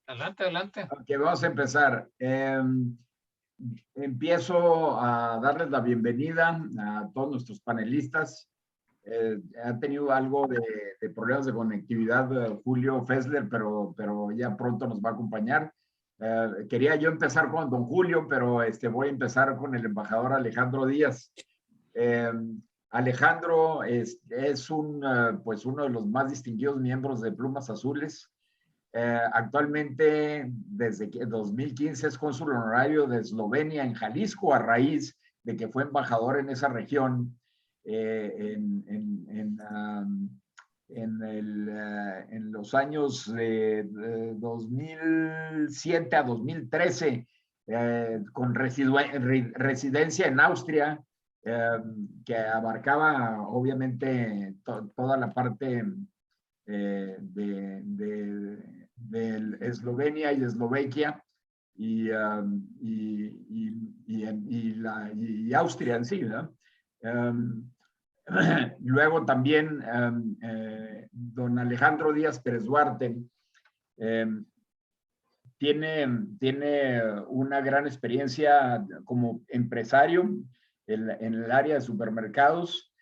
Adelante, adelante. Ok, vamos a empezar. Empiezo a darles la bienvenida a todos nuestros panelistas. Han tenido algo de problemas de conectividad, Julio Fessler, pero ya pronto nos va a acompañar. Quería yo empezar con don Julio, pero voy a empezar con el embajador Alejandro Díaz. Alejandro es pues uno de los más distinguidos miembros de Plumas Azules. Actualmente, desde 2015, es cónsul honorario de Eslovenia en Jalisco, a raíz de que fue embajador en esa región en los años de 2007 a 2013, con residencia en Austria, que abarcaba obviamente toda la parte de Eslovenia y Eslovaquia y Austria en sí, ¿no? Luego también don Alejandro Díaz Pérez Duarte tiene una gran experiencia como empresario en el área de supermercados,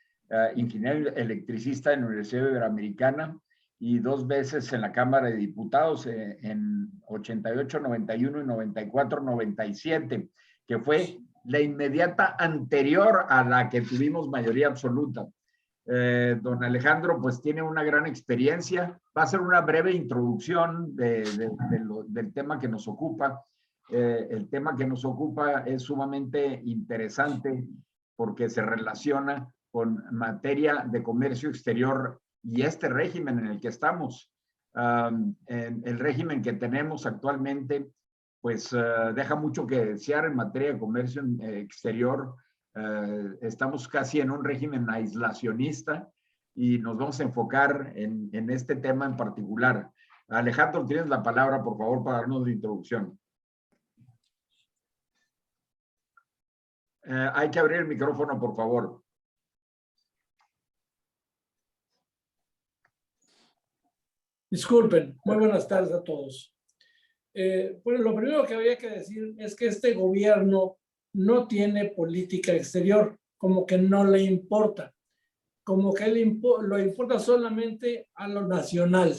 ingeniero electricista en la Universidad Iberoamericana y 2 veces en la Cámara de Diputados en 88, 91 y 94, 97, que fue la inmediata anterior a la que tuvimos mayoría absoluta. Don Alejandro pues tiene una gran experiencia. Va a hacer una breve introducción del tema que nos ocupa. El tema que nos ocupa es sumamente interesante porque se relaciona con materia de comercio exterior y este régimen en el que estamos. El régimen que tenemos actualmente pues deja mucho que desear en materia de comercio exterior. Estamos casi en un régimen aislacionista y nos vamos a enfocar en este tema en particular. Alejandro, tienes la palabra, por favor, para darnos la introducción. Hay que abrir el micrófono, por favor. Disculpen, muy buenas tardes a todos. Bueno, lo primero que había que decir es que este gobierno no tiene política exterior, como que no le importa, como que lo importa solamente a lo nacional,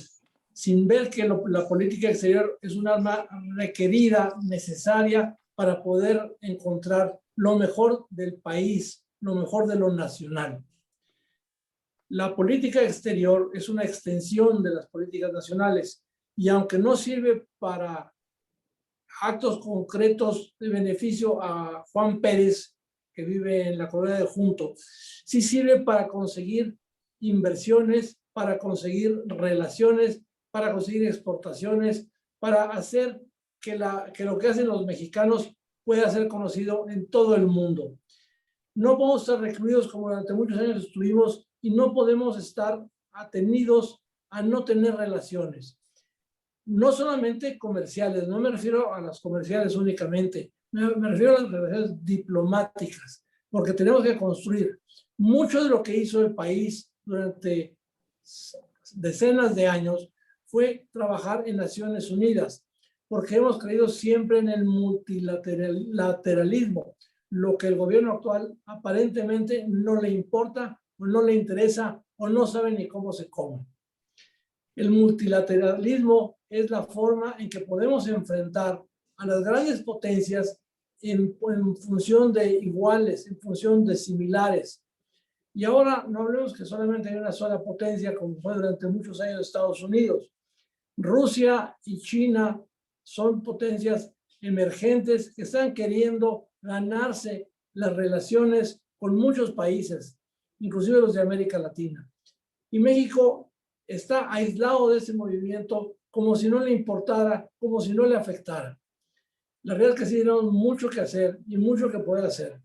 sin ver que la política exterior es un arma requerida, necesaria para poder encontrar lo mejor del país, lo mejor de lo nacional. La política exterior es una extensión de las políticas nacionales y aunque no sirve para actos concretos de beneficio a Juan Pérez, que vive en la colonia de Junto, sí sirve para conseguir inversiones, para conseguir relaciones, para conseguir exportaciones, para hacer que lo que hacen los mexicanos pueda ser conocido en todo el mundo. No podemos estar recluidos como durante muchos años estuvimos y no podemos estar atenidos a no tener relaciones. No solamente comerciales, no me refiero a las comerciales únicamente, me refiero a las relaciones diplomáticas, porque tenemos que construir. Mucho de lo que hizo el país durante decenas de años fue trabajar en Naciones Unidas, porque hemos creído siempre en el multilateralismo, lo que el gobierno actual aparentemente no le importa o no le interesa o no sabe ni cómo se come. El multilateralismo es la forma en que podemos enfrentar a las grandes potencias en función de iguales, en función de similares. Y ahora no hablemos que solamente hay una sola potencia, como fue durante muchos años Estados Unidos. Rusia y China son potencias emergentes que están queriendo ganarse las relaciones con muchos países, inclusive los de América Latina. Y México está aislado de ese movimiento como si no le importara, como si no le afectara. La realidad es que sí tenemos mucho que hacer y mucho que poder hacer.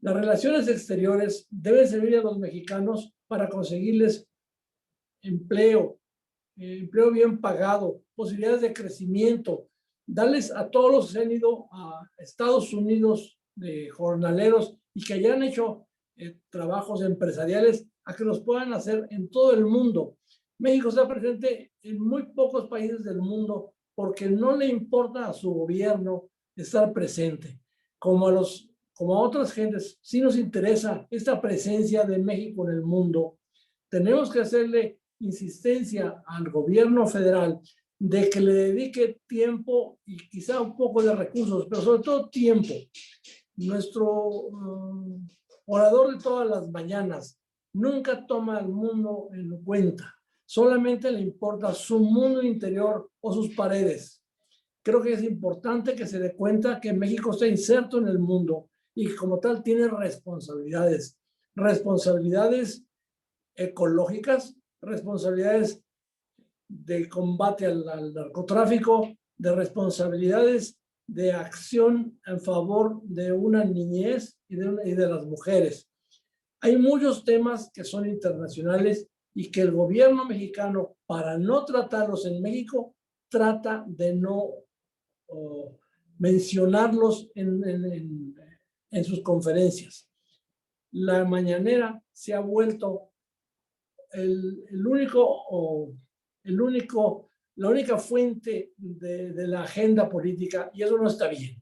Las relaciones exteriores deben servir a los mexicanos para conseguirles empleo, empleo bien pagado, posibilidades de crecimiento, darles a todos los que han ido a Estados Unidos de jornaleros y que hayan hecho trabajos empresariales, a que los puedan hacer en todo el mundo. México está presente en muy pocos países del mundo porque no le importa a su gobierno estar presente. Como a otras gentes, sí nos interesa esta presencia de México en el mundo. Tenemos que hacerle insistencia al gobierno federal de que le dedique tiempo y quizá un poco de recursos, pero sobre todo tiempo. Nuestro orador de todas las mañanas nunca toma al mundo en cuenta, solamente le importa su mundo interior o sus paredes. Creo que es importante que se dé cuenta que México está inserto en el mundo y como tal tiene responsabilidades, responsabilidades ecológicas, responsabilidades de combate al narcotráfico, de responsabilidades de acción en favor de una niñez y de las mujeres. Hay muchos temas que son internacionales y que el gobierno mexicano, para no tratarlos en México, trata de no mencionarlos en sus conferencias. La mañanera se ha vuelto la única fuente de la agenda política, y eso no está bien.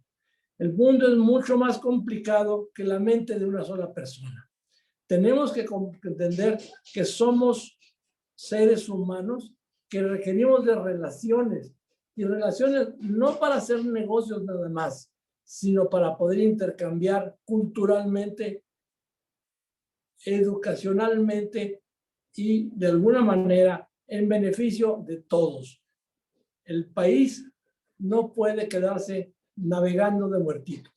El mundo es mucho más complicado que la mente de una sola persona. Tenemos que entender que somos seres humanos que requerimos de relaciones, y relaciones no para hacer negocios nada más, sino para poder intercambiar culturalmente, educacionalmente y de alguna manera en beneficio de todos. El país no puede quedarse navegando de muertito.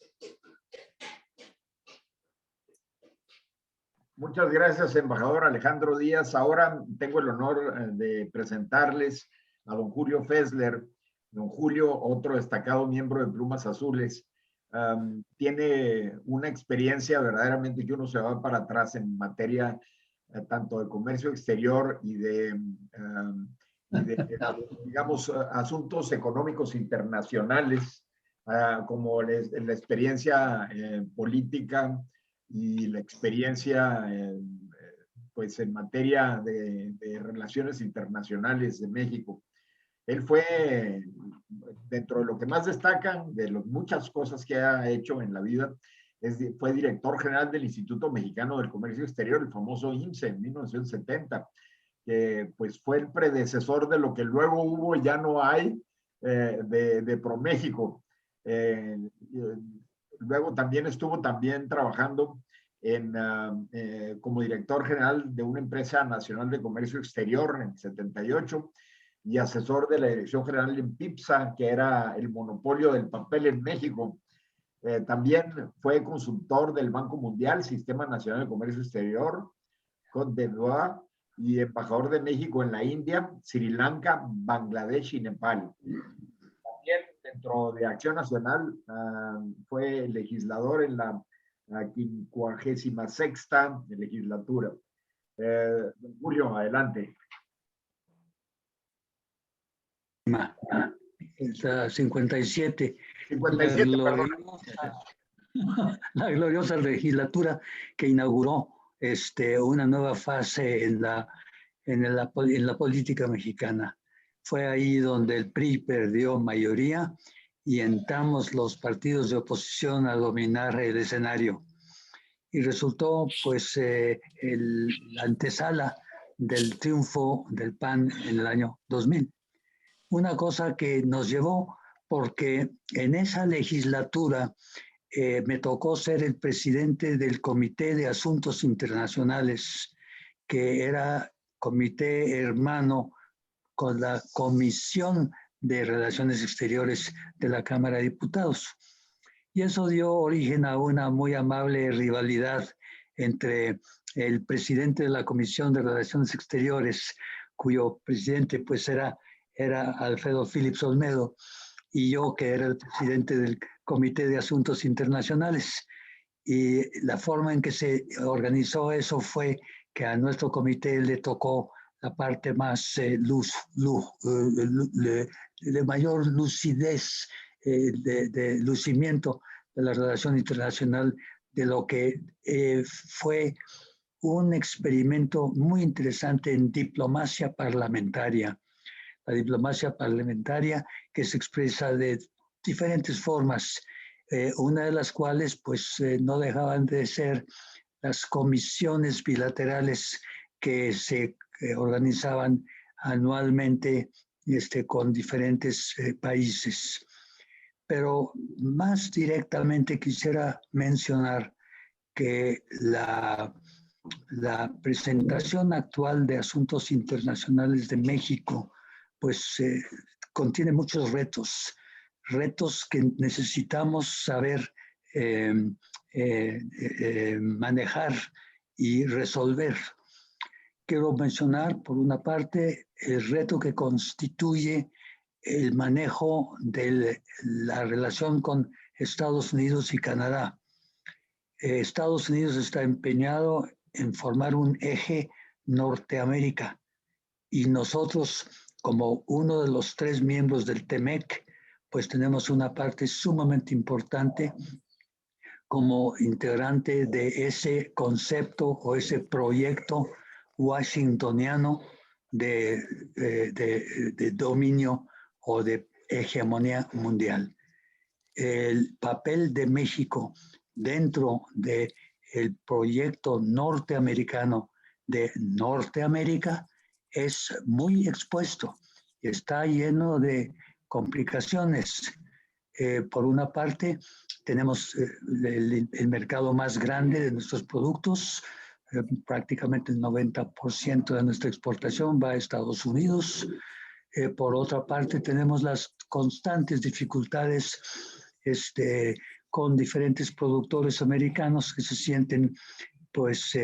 Muchas gracias, embajador Alejandro Díaz. Ahora tengo el honor de presentarles a don Julio Fessler. Don Julio, otro destacado miembro de Plumas Azules, tiene una experiencia verdaderamente que uno se va para atrás en materia tanto de comercio exterior y de digamos, asuntos económicos internacionales, como la experiencia política y la experiencia pues en materia de relaciones internacionales de México. Él fue, dentro de lo que más destacan, de las muchas cosas que ha hecho en la vida, fue director general del Instituto Mexicano del Comercio Exterior, el famoso IMCE, en 1970, que pues fue el predecesor de lo que luego hubo y ya no hay de ProMéxico. Luego también estuvo trabajando como director general de una empresa nacional de comercio exterior en 78 y asesor de la Dirección General en PIPSA, que era el monopolio del papel en México. También fue consultor del Banco Mundial, Sistema Nacional de Comercio Exterior, Côte d'Ivoire, y embajador de México en la India, Sri Lanka, Bangladesh y Nepal. También dentro de Acción Nacional fue legislador en la 56ª legislatura. Julio, adelante. La 57. 57, la gloriosa legislatura que inauguró una nueva fase en la política mexicana. Fue ahí donde el PRI perdió mayoría y entramos los partidos de oposición a dominar el escenario. Y resultó pues la antesala del triunfo del PAN en el año 2000. Una cosa que nos llevó, porque en esa legislatura me tocó ser el presidente del Comité de Asuntos Internacionales, que era comité hermano con la Comisión de Relaciones Exteriores de la Cámara de Diputados. Y eso dio origen a una muy amable rivalidad entre el presidente de la Comisión de Relaciones Exteriores, cuyo presidente pues era Alfredo Phillips Olmedo, y yo, que era el presidente del Comité de Asuntos Internacionales. Y la forma en que se organizó eso fue que a nuestro comité le tocó la parte más de mayor lucidez, de lucimiento de la relación internacional, de lo que fue un experimento muy interesante en diplomacia parlamentaria. La diplomacia parlamentaria que se expresa de diferentes formas, una de las cuales pues no dejaban de ser las comisiones bilaterales que se organizaban anualmente con diferentes países. Pero más directamente quisiera mencionar que la presentación actual de asuntos internacionales de México pues contiene muchos retos que necesitamos saber manejar y resolver. Quiero mencionar, por una parte, el reto que constituye el manejo de la relación con Estados Unidos y Canadá. Estados Unidos está empeñado en formar un eje Norteamérica y nosotros, como uno de los 3 miembros del TEMEC, pues tenemos una parte sumamente importante como integrante de ese concepto o ese proyecto washingtoniano de dominio o de hegemonía mundial. El papel de México dentro del proyecto norteamericano de Norteamérica es muy expuesto y está lleno de complicaciones. Por una parte, tenemos el mercado más grande de nuestros productos, prácticamente el 90% de nuestra exportación va a Estados Unidos. Por otra parte, tenemos las constantes dificultades con diferentes productores americanos que se sienten pues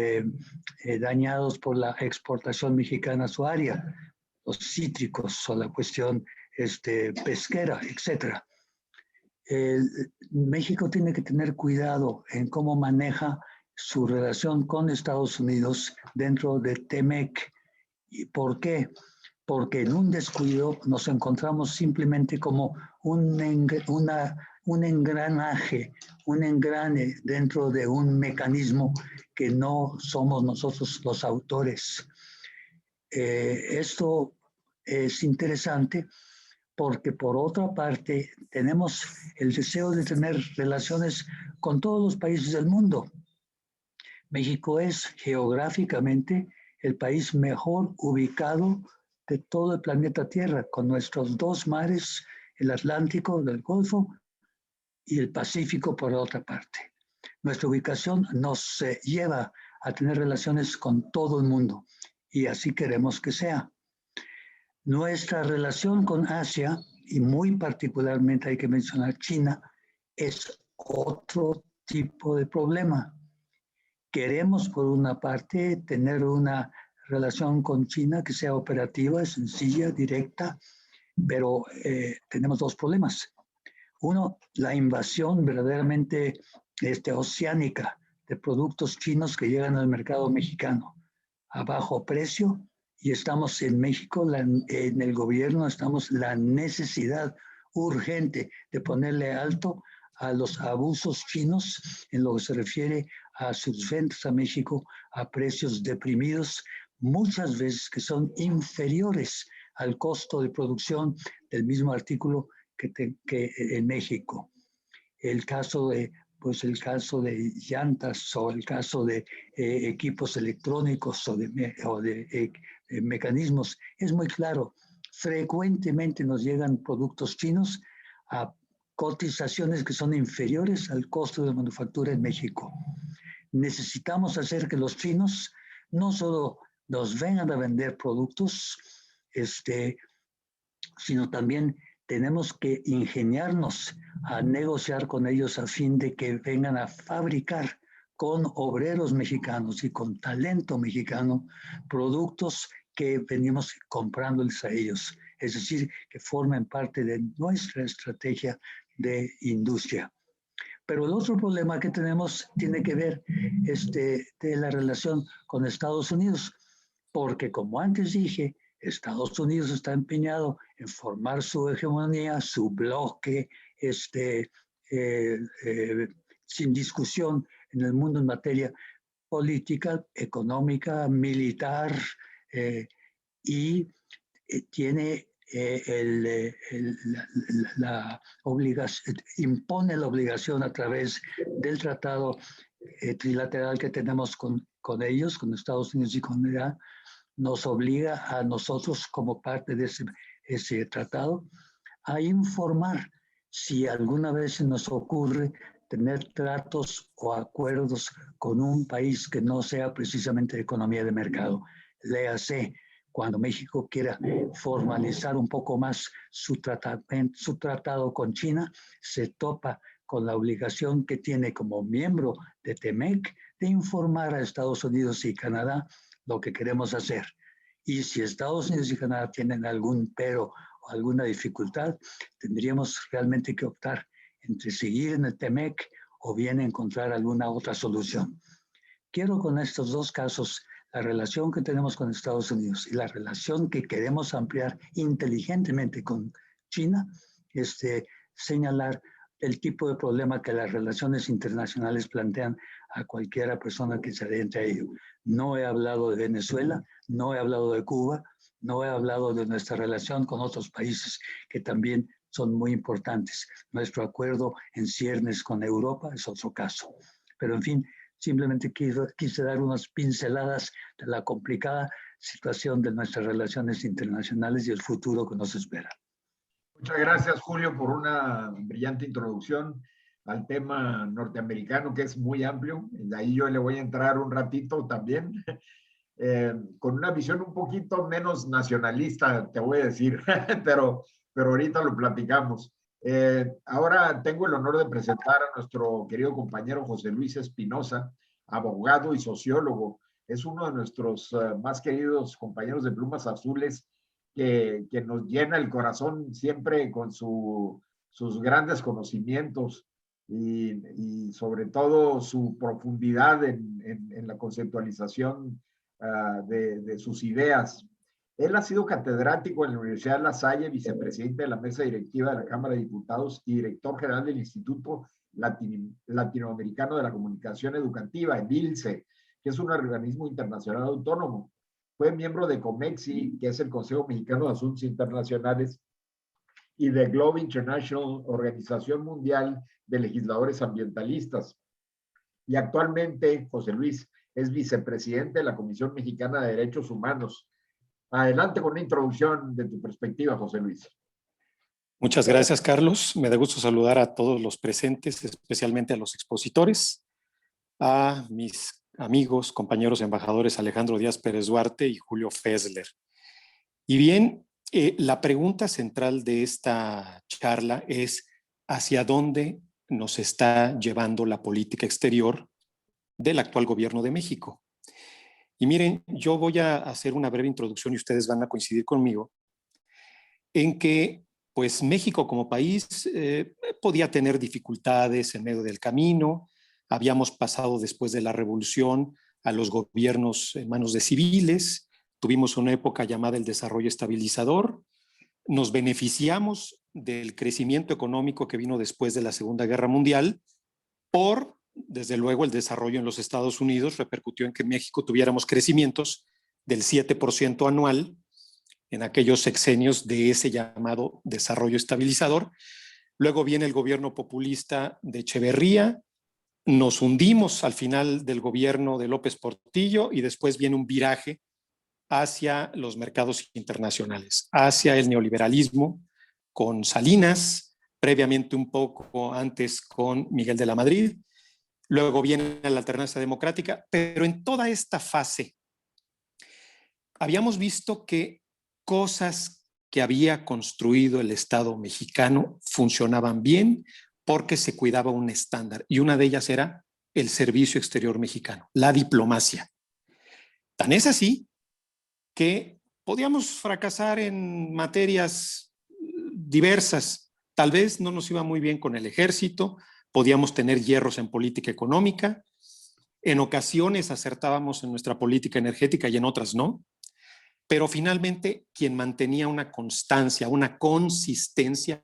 dañados por la exportación mexicana a su área, los cítricos o la cuestión pesquera, etcétera. México tiene que tener cuidado en cómo maneja su relación con Estados Unidos dentro de TEMEC. ¿Y por qué? Porque en un descuido nos encontramos simplemente como un engranaje, un engrane dentro de un mecanismo que no somos nosotros los autores. Esto es interesante porque por otra parte tenemos el deseo de tener relaciones con todos los países del mundo. México es geográficamente el país mejor ubicado de todo el planeta Tierra, con nuestros 2 mares, el Atlántico del Golfo y el Pacífico por otra parte. Nuestra ubicación nos lleva a tener relaciones con todo el mundo y así queremos que sea. Nuestra relación con Asia, y muy particularmente hay que mencionar China, es otro tipo de problema. Queremos, por una parte, tener una relación con China que sea operativa, sencilla, directa, pero tenemos 2 problemas. Uno, la invasión verdaderamente oceánica de productos chinos que llegan al mercado mexicano a bajo precio, y estamos en México, en el gobierno, estamos la necesidad urgente de ponerle alto a los abusos chinos en lo que se refiere a sus ventas a México a precios deprimidos, muchas veces que son inferiores al costo de producción del mismo artículo que en México. El caso de llantas o el caso de equipos electrónicos o de mecanismos es muy claro. Frecuentemente nos llegan productos chinos a cotizaciones que son inferiores al costo de manufactura en México. Necesitamos hacer que los chinos no solo nos vengan a vender productos, sino también tenemos que ingeniarnos a negociar con ellos a fin de que vengan a fabricar con obreros mexicanos y con talento mexicano productos que venimos comprándoles a ellos, es decir, que formen parte de nuestra estrategia de industria. Pero el otro problema que tenemos tiene que ver de la relación con Estados Unidos, porque como antes dije, Estados Unidos está empeñado en formar su hegemonía, su bloque, sin discusión en el mundo en materia política, económica, militar, y tiene impone la obligación a través del tratado trilateral que tenemos con ellos, con Estados Unidos y con Irán, nos obliga a nosotros como parte de ese tratado a informar si alguna vez se nos ocurre tener tratos o acuerdos con un país que no sea precisamente de economía de mercado. Léase, cuando México quiera formalizar un poco más su tratado con China, se topa con la obligación que tiene como miembro de TEMEC de informar a Estados Unidos y Canadá lo que queremos hacer. Y si Estados Unidos y Canadá tienen algún pero o alguna dificultad, tendríamos realmente que optar entre seguir en el TEMEC o bien encontrar alguna otra solución. Quiero con estos dos casos, la relación que tenemos con Estados Unidos y la relación que queremos ampliar inteligentemente con China, señalar el tipo de problema que las relaciones internacionales plantean a cualquiera persona que se adentre a ello. No he hablado de Venezuela, no he hablado de Cuba, no he hablado de nuestra relación con otros países que también son muy importantes. Nuestro acuerdo en ciernes con Europa es otro caso. Pero en fin, simplemente quise dar unas pinceladas de la complicada situación de nuestras relaciones internacionales y el futuro que nos espera. Muchas gracias, Julio, por una brillante introducción al tema norteamericano, que es muy amplio. De ahí yo le voy a entrar un ratito también, con una visión un poquito menos nacionalista, te voy a decir, pero ahorita lo platicamos. Ahora tengo el honor de presentar a nuestro querido compañero José Luis Espinosa, abogado y sociólogo. Es uno de nuestros más queridos compañeros de Plumas Azules, que nos llena el corazón siempre con sus grandes conocimientos y sobre todo su profundidad en la conceptualización de sus ideas. Él ha sido catedrático en la Universidad de La Salle, vicepresidente de la mesa directiva de la Cámara de Diputados y director general del Instituto Latinoamericano de la Comunicación Educativa, el ILCE, que es un organismo internacional autónomo. Fue miembro de COMEXI, que es el Consejo Mexicano de Asuntos Internacionales, y de Globe International, Organización Mundial de Legisladores Ambientalistas. Y actualmente, José Luis es vicepresidente de la Comisión Mexicana de Derechos Humanos. Adelante con una introducción de tu perspectiva, José Luis. Muchas gracias, Carlos. Me da gusto saludar a todos los presentes, especialmente a los expositores, a mis amigos, compañeros embajadores Alejandro Díaz Pérez Duarte y Julio Fessler. Y bien, la pregunta central de esta charla es ¿hacia dónde nos está llevando la política exterior del actual gobierno de México? Y miren, yo voy a hacer una breve introducción y ustedes van a coincidir conmigo en que pues México como país podía tener dificultades en medio del camino. Habíamos pasado después de la revolución a los gobiernos en manos de civiles, tuvimos una época llamada el desarrollo estabilizador, nos beneficiamos del crecimiento económico que vino después de la Segunda Guerra Mundial por, desde luego, el desarrollo en los Estados Unidos repercutió en que en México tuviéramos crecimientos del 7% anual en aquellos sexenios de ese llamado desarrollo estabilizador. Luego viene el gobierno populista de Echeverría, nos hundimos al final del gobierno de López Portillo y después viene un viraje hacia los mercados internacionales, hacia el neoliberalismo con Salinas, previamente un poco antes con Miguel de la Madrid, luego viene la alternancia democrática, pero en toda esta fase habíamos visto que cosas que había construido el Estado mexicano funcionaban bien porque se cuidaba un estándar y una de ellas era el servicio exterior mexicano, la diplomacia. Tan es así que podíamos fracasar en materias diversas. Tal vez no nos iba muy bien con el ejército, podíamos tener hierros en política económica, en ocasiones acertábamos en nuestra política energética y en otras no, pero finalmente quien mantenía una constancia, una consistencia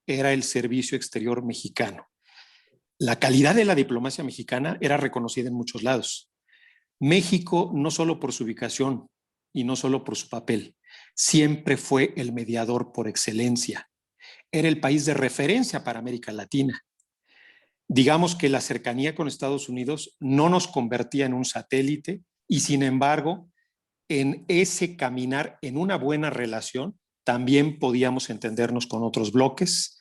era el servicio exterior mexicano. La calidad de la diplomacia mexicana era reconocida en muchos lados. México, no solo por su ubicación y no solo por su papel. Siempre fue el mediador por excelencia. Era el país de referencia para América Latina. Digamos que la cercanía con Estados Unidos no nos convertía en un satélite y, sin embargo, en ese caminar en una buena relación también podíamos entendernos con otros bloques.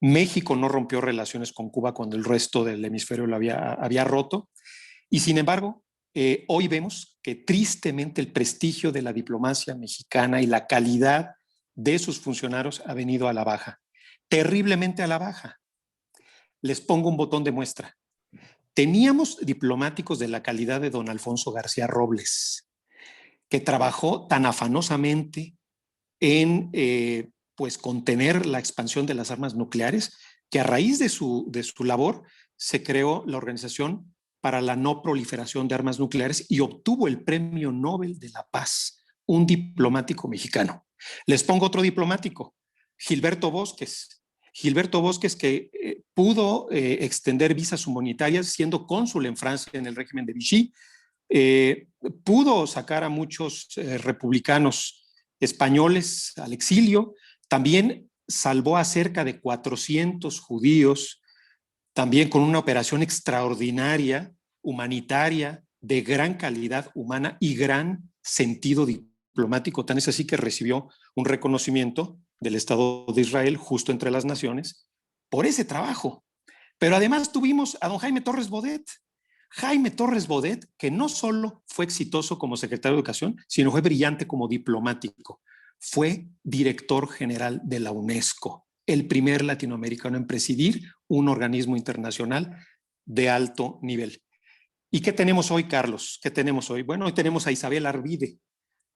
México no rompió relaciones con Cuba cuando el resto del hemisferio lo había roto. Y sin embargo, hoy vemos que tristemente el prestigio de la diplomacia mexicana y la calidad de sus funcionarios ha venido a la baja, terriblemente a la baja. Les pongo un botón de muestra. Teníamos diplomáticos de la calidad de don Alfonso García Robles, que trabajó tan afanosamente en pues contener la expansión de las armas nucleares, que a raíz de su labor se creó la Organización para la No Proliferación de Armas Nucleares y obtuvo el Premio Nobel de la Paz, un diplomático mexicano. Les pongo otro diplomático, Gilberto Bosques. Gilberto Bosques, que pudo extender visas humanitarias siendo cónsul en Francia en el régimen de Vichy, pudo sacar a muchos republicanos españoles al exilio, también salvó a cerca de 400 judíos, también con una operación extraordinaria, humanitaria, de gran calidad humana y gran sentido diplomático. Tan es así que recibió un reconocimiento del Estado de Israel, justo entre las naciones, por ese trabajo. Pero además tuvimos a don Jaime Torres Bodet. Jaime Torres Bodet, que no solo fue exitoso como secretario de Educación, sino fue brillante como diplomático. Fue director general de la UNESCO, el primer latinoamericano en presidir un organismo internacional de alto nivel. ¿Y qué tenemos hoy, Carlos? ¿Qué tenemos hoy? Bueno, hoy tenemos a Isabel Arvide,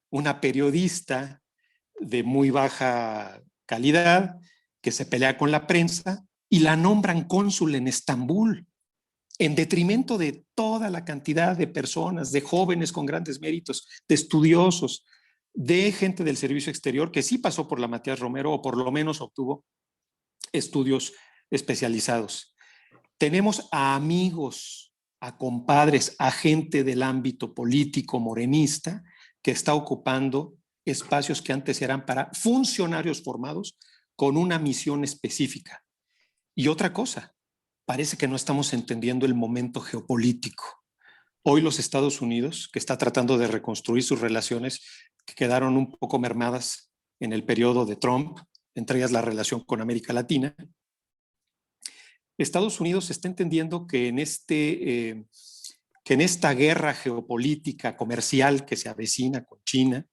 una periodista de muy baja calidad que se pelea con la prensa y la nombran cónsul en Estambul, en detrimento de toda la cantidad de personas, de jóvenes con grandes méritos, de estudiosos, de gente del servicio exterior que sí pasó por la Matías Romero o por lo menos obtuvo estudios especializados. Tenemos a amigos, a compadres, a gente del ámbito político morenista que está ocupando espacios que antes eran para funcionarios formados con una misión específica. Y otra cosa, parece que no estamos entendiendo el momento geopolítico. Hoy los Estados Unidos, que está tratando de reconstruir sus relaciones que quedaron un poco mermadas en el periodo de Trump, entre ellas la relación con América Latina, Estados Unidos está entendiendo que en esta guerra geopolítica comercial que se avecina con China,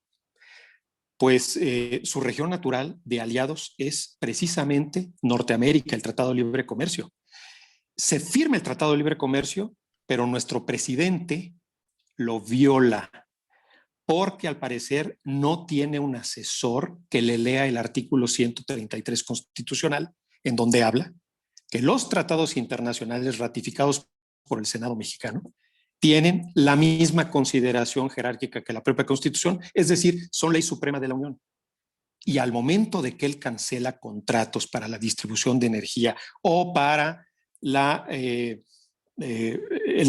pues su región natural de aliados es precisamente Norteamérica, el Tratado de Libre Comercio. Se firma el Tratado de Libre Comercio, pero nuestro presidente lo viola porque al parecer no tiene un asesor que le lea el artículo 133 constitucional, en donde habla que los tratados internacionales ratificados por el Senado mexicano tienen la misma consideración jerárquica que la propia Constitución, es decir, son ley suprema de la Unión. Y al momento de que él cancela contratos para la distribución de energía o para el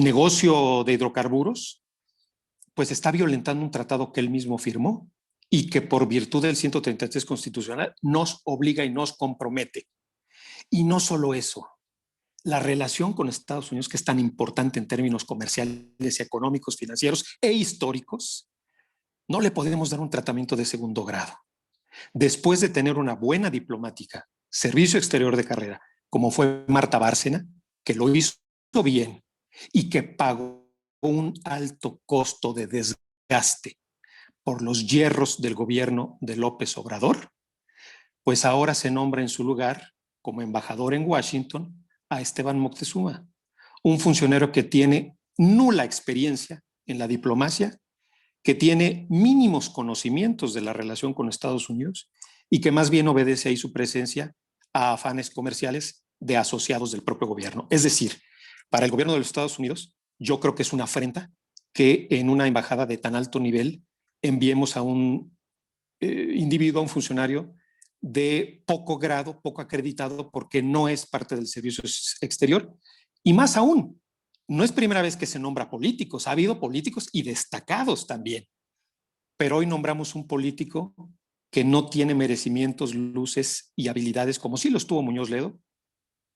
negocio de hidrocarburos, pues está violentando un tratado que él mismo firmó y que por virtud del 133 constitucional nos obliga y nos compromete. Y no solo eso, la relación con Estados Unidos, que es tan importante en términos comerciales, económicos, financieros e históricos, no le podemos dar un tratamiento de segundo grado. Después de tener una buena diplomática, servicio exterior de carrera, como fue Marta Bárcena, que lo hizo bien y que pagó un alto costo de desgaste por los hierros del gobierno de López Obrador, pues ahora se nombra en su lugar como embajador en Washington a Esteban Moctezuma, un funcionario que tiene nula experiencia en la diplomacia, que tiene mínimos conocimientos de la relación con Estados Unidos y que más bien obedece ahí su presencia a afanes comerciales de asociados del propio gobierno. Es decir, para el gobierno de los Estados Unidos, yo creo que es una afrenta que en una embajada de tan alto nivel enviemos a un individuo, a un funcionario de poco grado, poco acreditado, porque no es parte del servicio exterior. Y más aún, no es primera vez que se nombra políticos, ha habido políticos y destacados también. pero hoy nombramos un político que no tiene merecimientos, luces y habilidades como sí los tuvo Muñoz Ledo,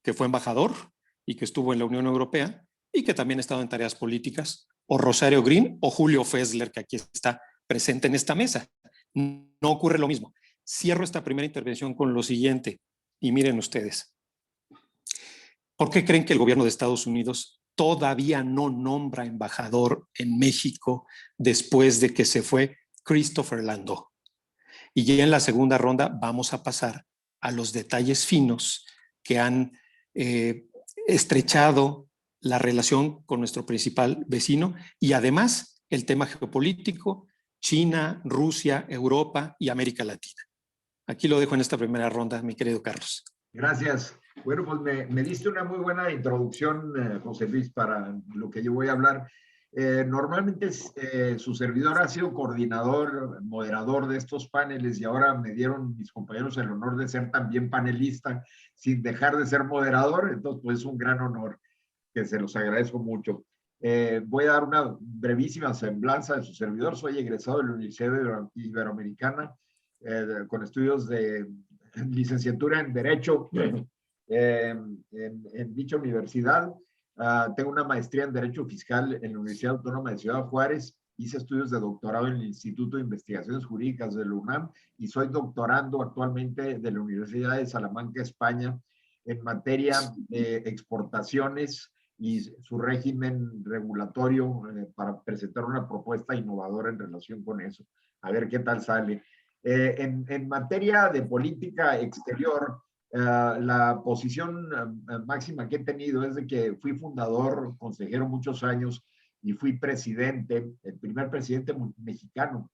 que fue embajador y que estuvo en la Unión Europea y que también ha estado en tareas políticas, o Rosario Green o Julio Fessler, que aquí está presente en esta mesa. No ocurre lo mismo. Cierro esta primera intervención con lo siguiente, y miren ustedes. ¿Por qué creen que el gobierno de Estados Unidos todavía no nombra embajador en México después de que se fue Christopher Landau? Y ya en la segunda ronda vamos a pasar a los detalles finos que han estrechado la relación con nuestro principal vecino y además el tema geopolítico, China, Rusia, Europa y América Latina. Aquí lo dejo en esta primera ronda, mi querido Carlos. Gracias. Bueno, pues me diste una muy buena introducción, José Luis, para lo que yo voy a hablar. Normalmente su servidor ha sido coordinador, moderador de estos paneles y ahora me dieron mis compañeros el honor de ser también panelista sin dejar de ser moderador. Entonces, pues es un gran honor que se los agradezco mucho. Voy a dar una brevísima semblanza de su servidor. Soy egresado de la Universidad Iberoamericana con estudios de licenciatura en Derecho en dicha universidad. Tengo una maestría en Derecho Fiscal en la Universidad Autónoma de Ciudad Juárez. Hice estudios de doctorado en el Instituto de Investigaciones Jurídicas de la UNAM y soy doctorando actualmente de la Universidad de Salamanca, España, en materia de exportaciones y su régimen regulatorio para presentar una propuesta innovadora en relación con eso. A ver qué tal sale. En materia de política exterior, la posición máxima que he tenido es de que fui fundador, consejero muchos años y fui presidente, el primer presidente mexicano,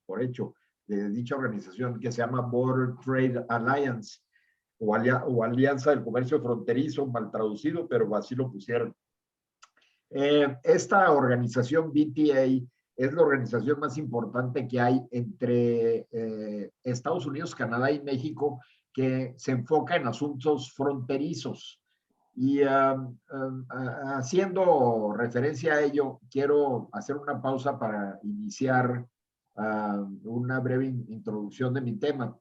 por hecho, de dicha organización que se llama Border Trade Alliance o Alianza del Comercio Fronterizo, mal traducido, pero así lo pusieron. Esta organización BTA es la organización más importante que hay entre Estados Unidos, Canadá y México, que se enfoca en asuntos fronterizos. Y haciendo referencia a ello, quiero hacer una pausa para iniciar una breve introducción de mi tema.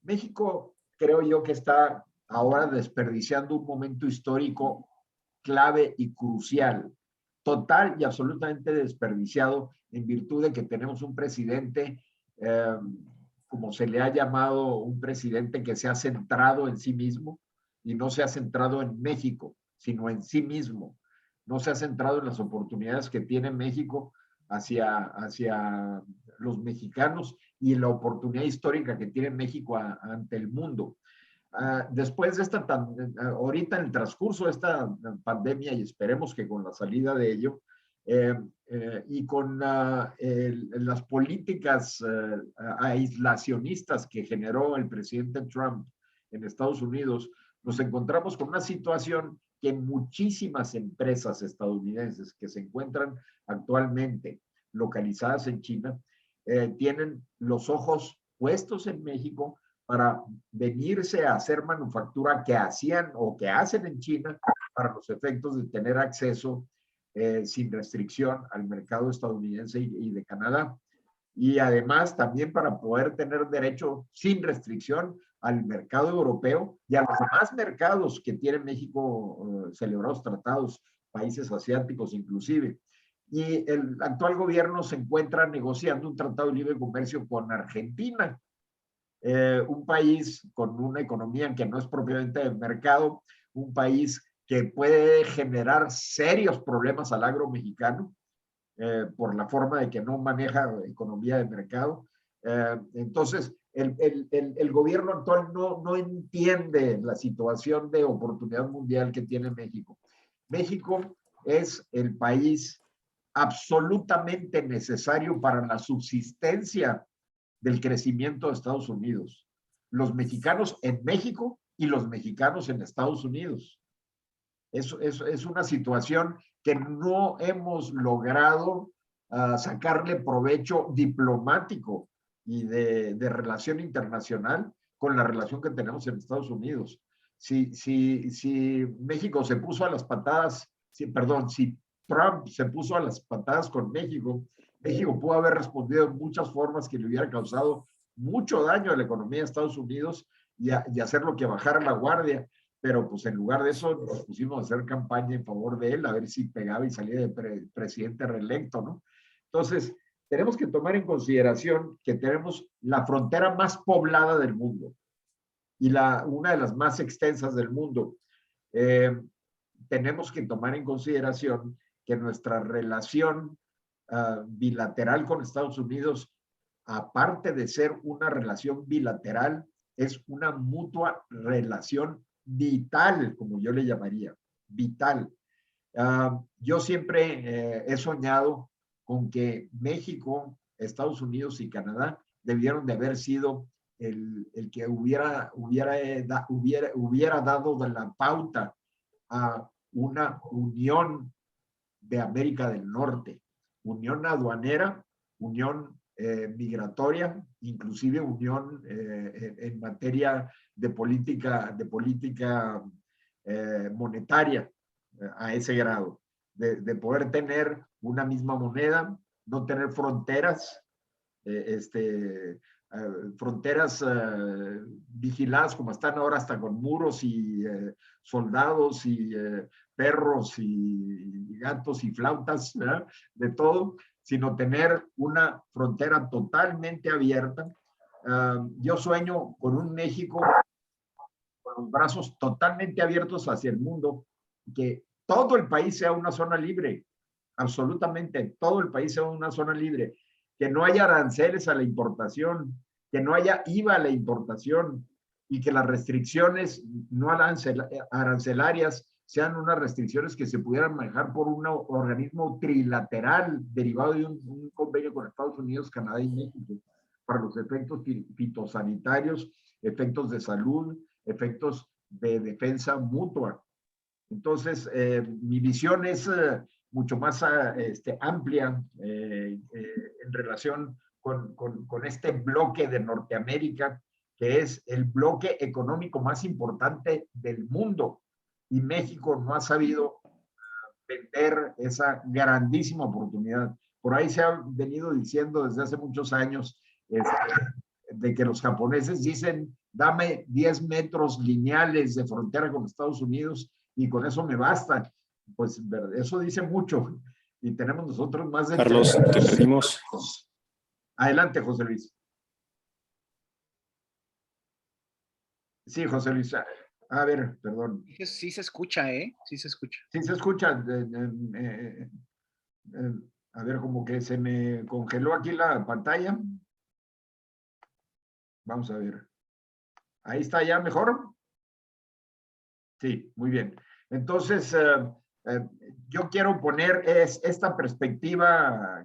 México, creo yo que está ahora desperdiciando un momento histórico clave y crucial, total y absolutamente desperdiciado en virtud de que tenemos un presidente, como se le ha llamado, un presidente que se ha centrado en sí mismo y no se ha centrado en México, sino en sí mismo. No se ha centrado en las oportunidades que tiene México hacia los mexicanos y la oportunidad histórica que tiene México ante el mundo. Después de ahorita en el transcurso de esta pandemia y esperemos que con la salida de ello y con las políticas aislacionistas que generó el presidente Trump en Estados Unidos, nos encontramos con una situación que muchísimas empresas estadounidenses que se encuentran actualmente localizadas en China tienen los ojos puestos en México para venirse a hacer manufactura que hacían o que hacen en China para los efectos de tener acceso sin restricción al mercado estadounidense y de Canadá. Y además también para poder tener derecho sin restricción al mercado europeo y a los demás mercados que tiene México celebrados tratados, países asiáticos inclusive. Y el actual gobierno se encuentra negociando un tratado de libre comercio con Argentina, un país con una economía que no es propiamente de mercado, un país que puede generar serios problemas al agro mexicano por la forma de que no maneja economía de mercado. Entonces, el gobierno actual no entiende la situación de oportunidad mundial que tiene México. México es el país absolutamente necesario para la subsistencia del crecimiento de Estados Unidos. Los mexicanos en México y los mexicanos en Estados Unidos. Es una situación que no hemos logrado sacarle provecho diplomático y de relación internacional con la relación que tenemos en Estados Unidos. Si México se puso a las patadas, si Trump se puso a las patadas con México México pudo haber respondido de muchas formas que le hubiera causado mucho daño a la economía de Estados Unidos y hacer lo que bajara la guardia, pero pues en lugar de eso nos pusimos a hacer campaña en favor de él, a ver si pegaba y salía de presidente reelecto, ¿no? Entonces, tenemos que tomar en consideración que tenemos la frontera más poblada del mundo y una de las más extensas del mundo. Tenemos que tomar en consideración que nuestra relación bilateral con Estados Unidos, aparte de ser una relación bilateral, es una mutua relación vital, como yo le llamaría, vital. Yo siempre he soñado con que México, Estados Unidos y Canadá debieron de haber sido el que hubiera dado de la pauta a una unión de América del Norte, unión aduanera, unión migratoria, inclusive unión en materia de política monetaria a ese grado, de poder tener una misma moneda, no tener fronteras, fronteras vigiladas como están ahora, hasta con muros y soldados y perros y gatos y flautas, ¿verdad? De todo, sino tener una frontera totalmente abierta. Yo sueño con un México con los brazos totalmente abiertos hacia el mundo, que todo el país sea una zona libre, absolutamente todo el país sea una zona libre, que no haya aranceles a la importación, que no haya IVA a la importación y que las restricciones no arancelarias sean unas restricciones que se pudieran manejar por un organismo trilateral derivado de un convenio con Estados Unidos, Canadá y México para los efectos fitosanitarios, efectos de salud, efectos de defensa mutua. Entonces, mi visión es mucho más amplia en relación con este bloque de Norteamérica, que es el bloque económico más importante del mundo. Y México no ha sabido vender esa grandísima oportunidad. Por ahí se ha venido diciendo desde hace muchos años de que los japoneses dicen, dame 10 metros lineales de frontera con Estados Unidos y con eso me basta. Pues eso dice mucho. Y tenemos nosotros más de... Carlos, te pedimos. Adelante, José Luis. Sí, José Luis. A ver, perdón. Sí se escucha, ¿eh? Sí se escucha. Sí se escucha. A ver, como que se me congeló aquí la pantalla. Vamos a ver. Ahí está ya mejor. Sí, muy bien. Entonces, yo quiero poner esta perspectiva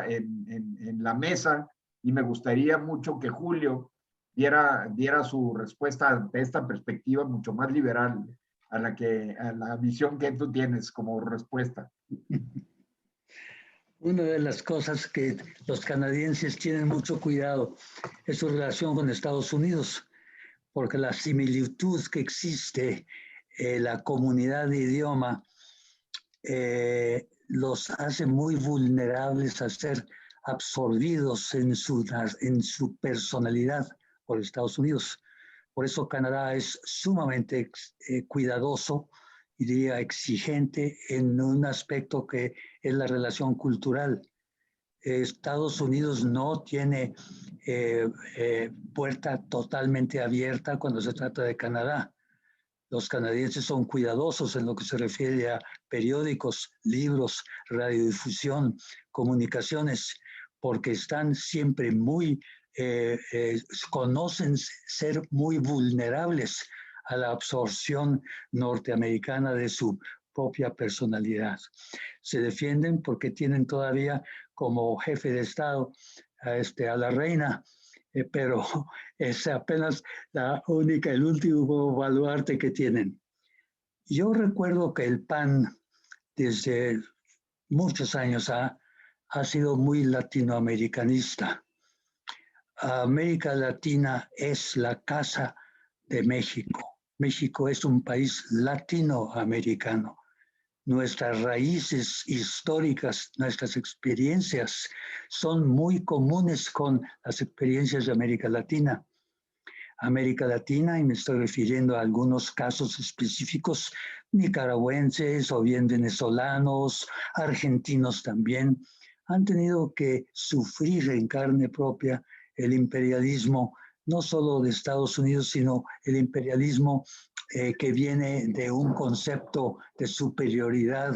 en la mesa y me gustaría mucho que Julio diera su respuesta ante esta perspectiva mucho más liberal a la visión que tú tienes como respuesta. Una de las cosas que los canadienses tienen mucho cuidado es su relación con Estados Unidos, porque la similitud que existe en la comunidad de idioma los hace muy vulnerables a ser absorbidos en su personalidad por Estados Unidos. Por eso Canadá es sumamente cuidadoso y diría exigente en un aspecto que es la relación cultural. Estados Unidos no tiene puerta totalmente abierta cuando se trata de Canadá. Los canadienses son cuidadosos en lo que se refiere a periódicos, libros, radiodifusión, comunicaciones, porque están siempre conocen ser muy vulnerables a la absorción norteamericana de su propia personalidad. Se defienden porque tienen todavía como jefe de Estado a la reina, pero es apenas el último baluarte que tienen. Yo recuerdo que el PAN desde muchos años ha sido muy latinoamericanista. América Latina es la casa de México. México es un país latinoamericano. nuestras raíces históricas, nuestras experiencias son muy comunes con las experiencias de América Latina. América Latina, y me estoy refiriendo a algunos casos específicos, nicaragüenses o bien venezolanos, argentinos también, han tenido que sufrir en carne propia el imperialismo, no solo de Estados Unidos, sino el imperialismo que viene de un concepto de superioridad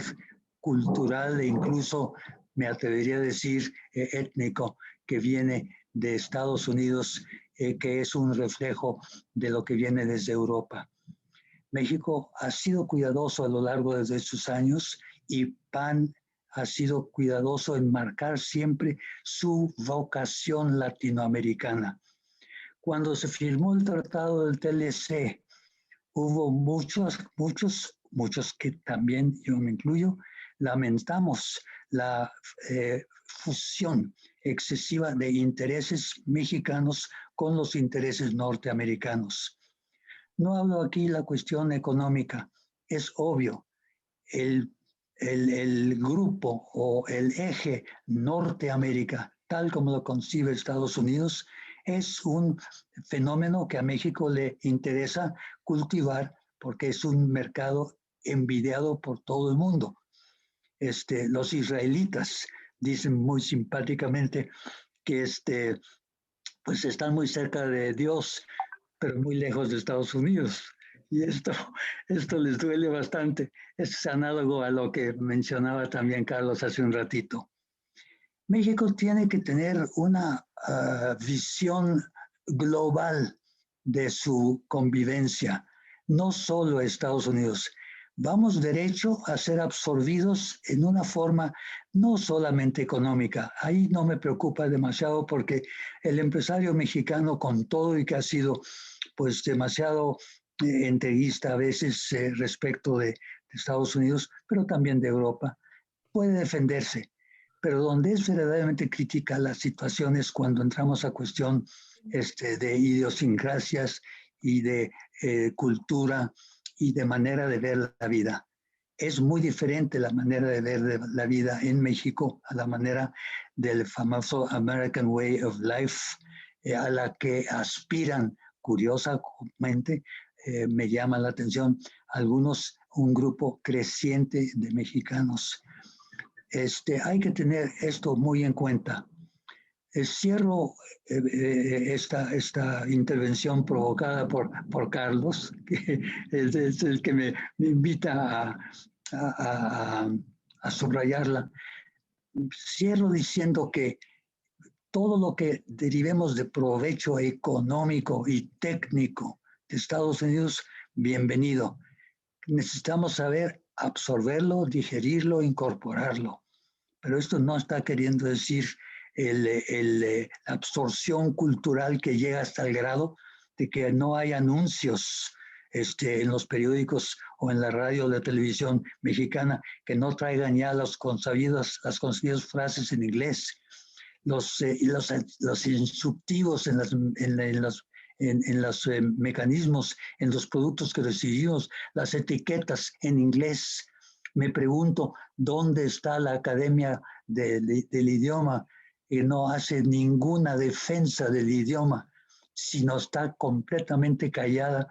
cultural e incluso, me atrevería a decir, étnico, que viene de Estados Unidos, que es un reflejo de lo que viene desde Europa. México ha sido cuidadoso a lo largo de estos años y PAN ha sido cuidadoso en marcar siempre su vocación latinoamericana. Cuando se firmó el Tratado del TLC, hubo muchos que también yo me incluyo, lamentamos la fusión excesiva de intereses mexicanos con los intereses norteamericanos. No hablo aquí la cuestión económica, es obvio, el grupo o el eje Norteamérica, tal como lo concibe Estados Unidos, es un fenómeno que a México le interesa cultivar porque es un mercado envidiado por todo el mundo. Los israelitas dicen muy simpáticamente que pues están muy cerca de Dios, pero muy lejos de Estados Unidos. Y esto les duele bastante. Es análogo a lo que mencionaba también Carlos hace un ratito. México tiene que tener una visión global de su convivencia, no solo Estados Unidos. Vamos derecho a ser absorbidos en una forma no solamente económica. Ahí no me preocupa demasiado porque el empresario mexicano, con todo y que ha sido pues demasiado entreguista a veces respecto de Estados Unidos, pero también de Europa, puede defenderse. Pero donde es verdaderamente crítica la situación es cuando entramos a cuestión de idiosincrasias y de cultura y de manera de ver la vida. Es muy diferente la manera de ver la vida en México a la manera del famoso American Way of Life, a la que aspiran curiosamente, me llama la atención, un grupo creciente de mexicanos. Hay que tener esto muy en cuenta. Cierro esta intervención provocada por Carlos, que es el que me invita a subrayarla. Cierro diciendo que todo lo que derivemos de provecho económico y técnico de Estados Unidos, bienvenido. Necesitamos saber absorberlo, digerirlo, incorporarlo. Pero esto no está queriendo decir la absorción cultural que llega hasta el grado de que no hay anuncios en los periódicos o en la radio o la televisión mexicana que no traigan ya las consabidas frases en inglés, los instructivos en los mecanismos, en los productos que recibimos, las etiquetas en inglés. Me pregunto, ¿dónde está la Academia del Idioma? Que no hace ninguna defensa del idioma, sino está completamente callada,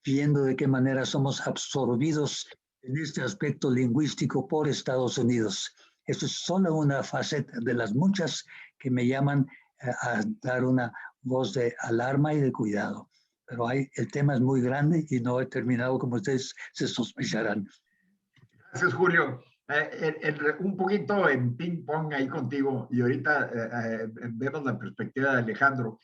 viendo de qué manera somos absorbidos en este aspecto lingüístico por Estados Unidos. Esto es solo una faceta de las muchas que me llaman a dar una voz de alarma y de cuidado. Pero el tema es muy grande y no he terminado como ustedes se sospecharán. Gracias, Julio. Un poquito en ping pong ahí contigo y ahorita vemos la perspectiva de Alejandro.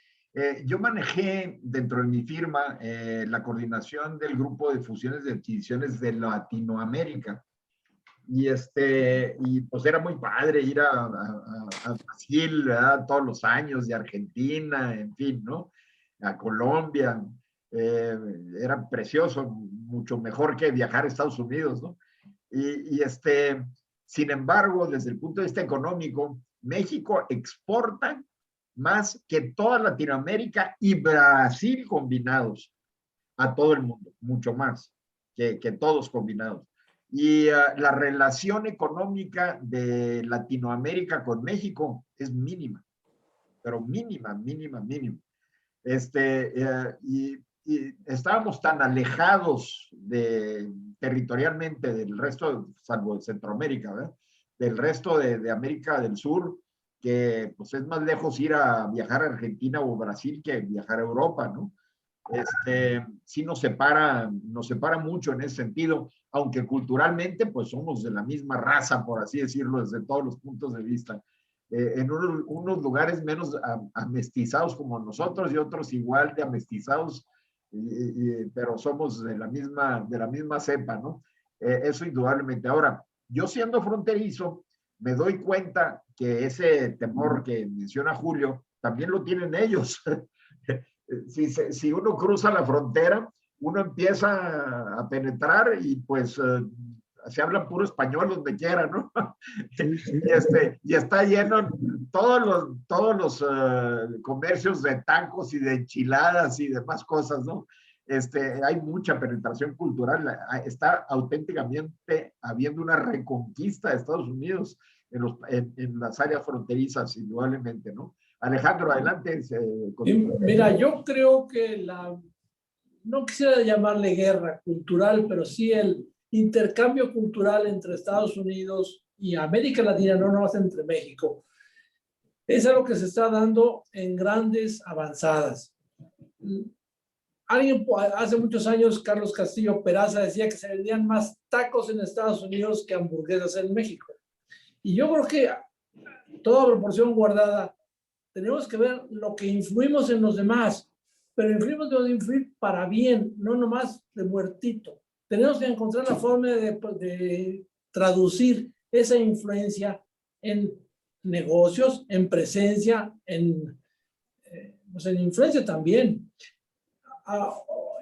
Yo manejé dentro de mi firma la coordinación del grupo de fusiones y adquisiciones de Latinoamérica. Y pues era muy padre ir a Brasil, ¿verdad? Todos los años, de Argentina, en fin, ¿no? A Colombia. Era precioso, mucho mejor que viajar a Estados Unidos, ¿no? Sin embargo, desde el punto de vista económico, México exporta más que toda Latinoamérica y Brasil combinados a todo el mundo, mucho más que todos combinados. Y la relación económica de Latinoamérica con México es mínima, pero mínima, mínima, mínima. Y estábamos tan alejados territorialmente del resto, salvo de Centroamérica, ¿verdad? Del resto de América del Sur, que pues es más lejos ir a viajar a Argentina o Brasil que viajar a Europa, ¿no? Sí nos separa mucho en ese sentido, aunque culturalmente pues somos de la misma raza, por así decirlo, desde todos los puntos de vista. En unos lugares menos amestizados como nosotros y otros igual de amestizados, pero somos de la misma cepa, ¿no? Eso indudablemente. Ahora, yo siendo fronterizo, me doy cuenta que ese temor que menciona Julio, también lo tienen ellos. Si uno cruza la frontera, uno empieza a penetrar y pues se habla puro español donde quiera, ¿no? Y está lleno todos los comercios de tacos y de enchiladas y demás cosas, ¿no? Hay mucha penetración cultural, está auténticamente habiendo una reconquista de Estados Unidos en las áreas fronterizas, indudablemente, ¿no? Alejandro, adelante. Mira, yo creo que no quisiera llamarle guerra cultural, pero sí el intercambio cultural entre Estados Unidos y América Latina, no nomás entre México, es algo que se está dando en grandes avanzadas. Hace muchos años, Carlos Castillo Peraza decía que se vendían más tacos en Estados Unidos que hamburguesas en México. Y yo creo que, toda proporción guardada, tenemos que ver lo que influimos en los demás, pero influir para bien, no nomás de muertito. Tenemos que encontrar la forma de traducir esa influencia en negocios, en presencia, pues en influencia también.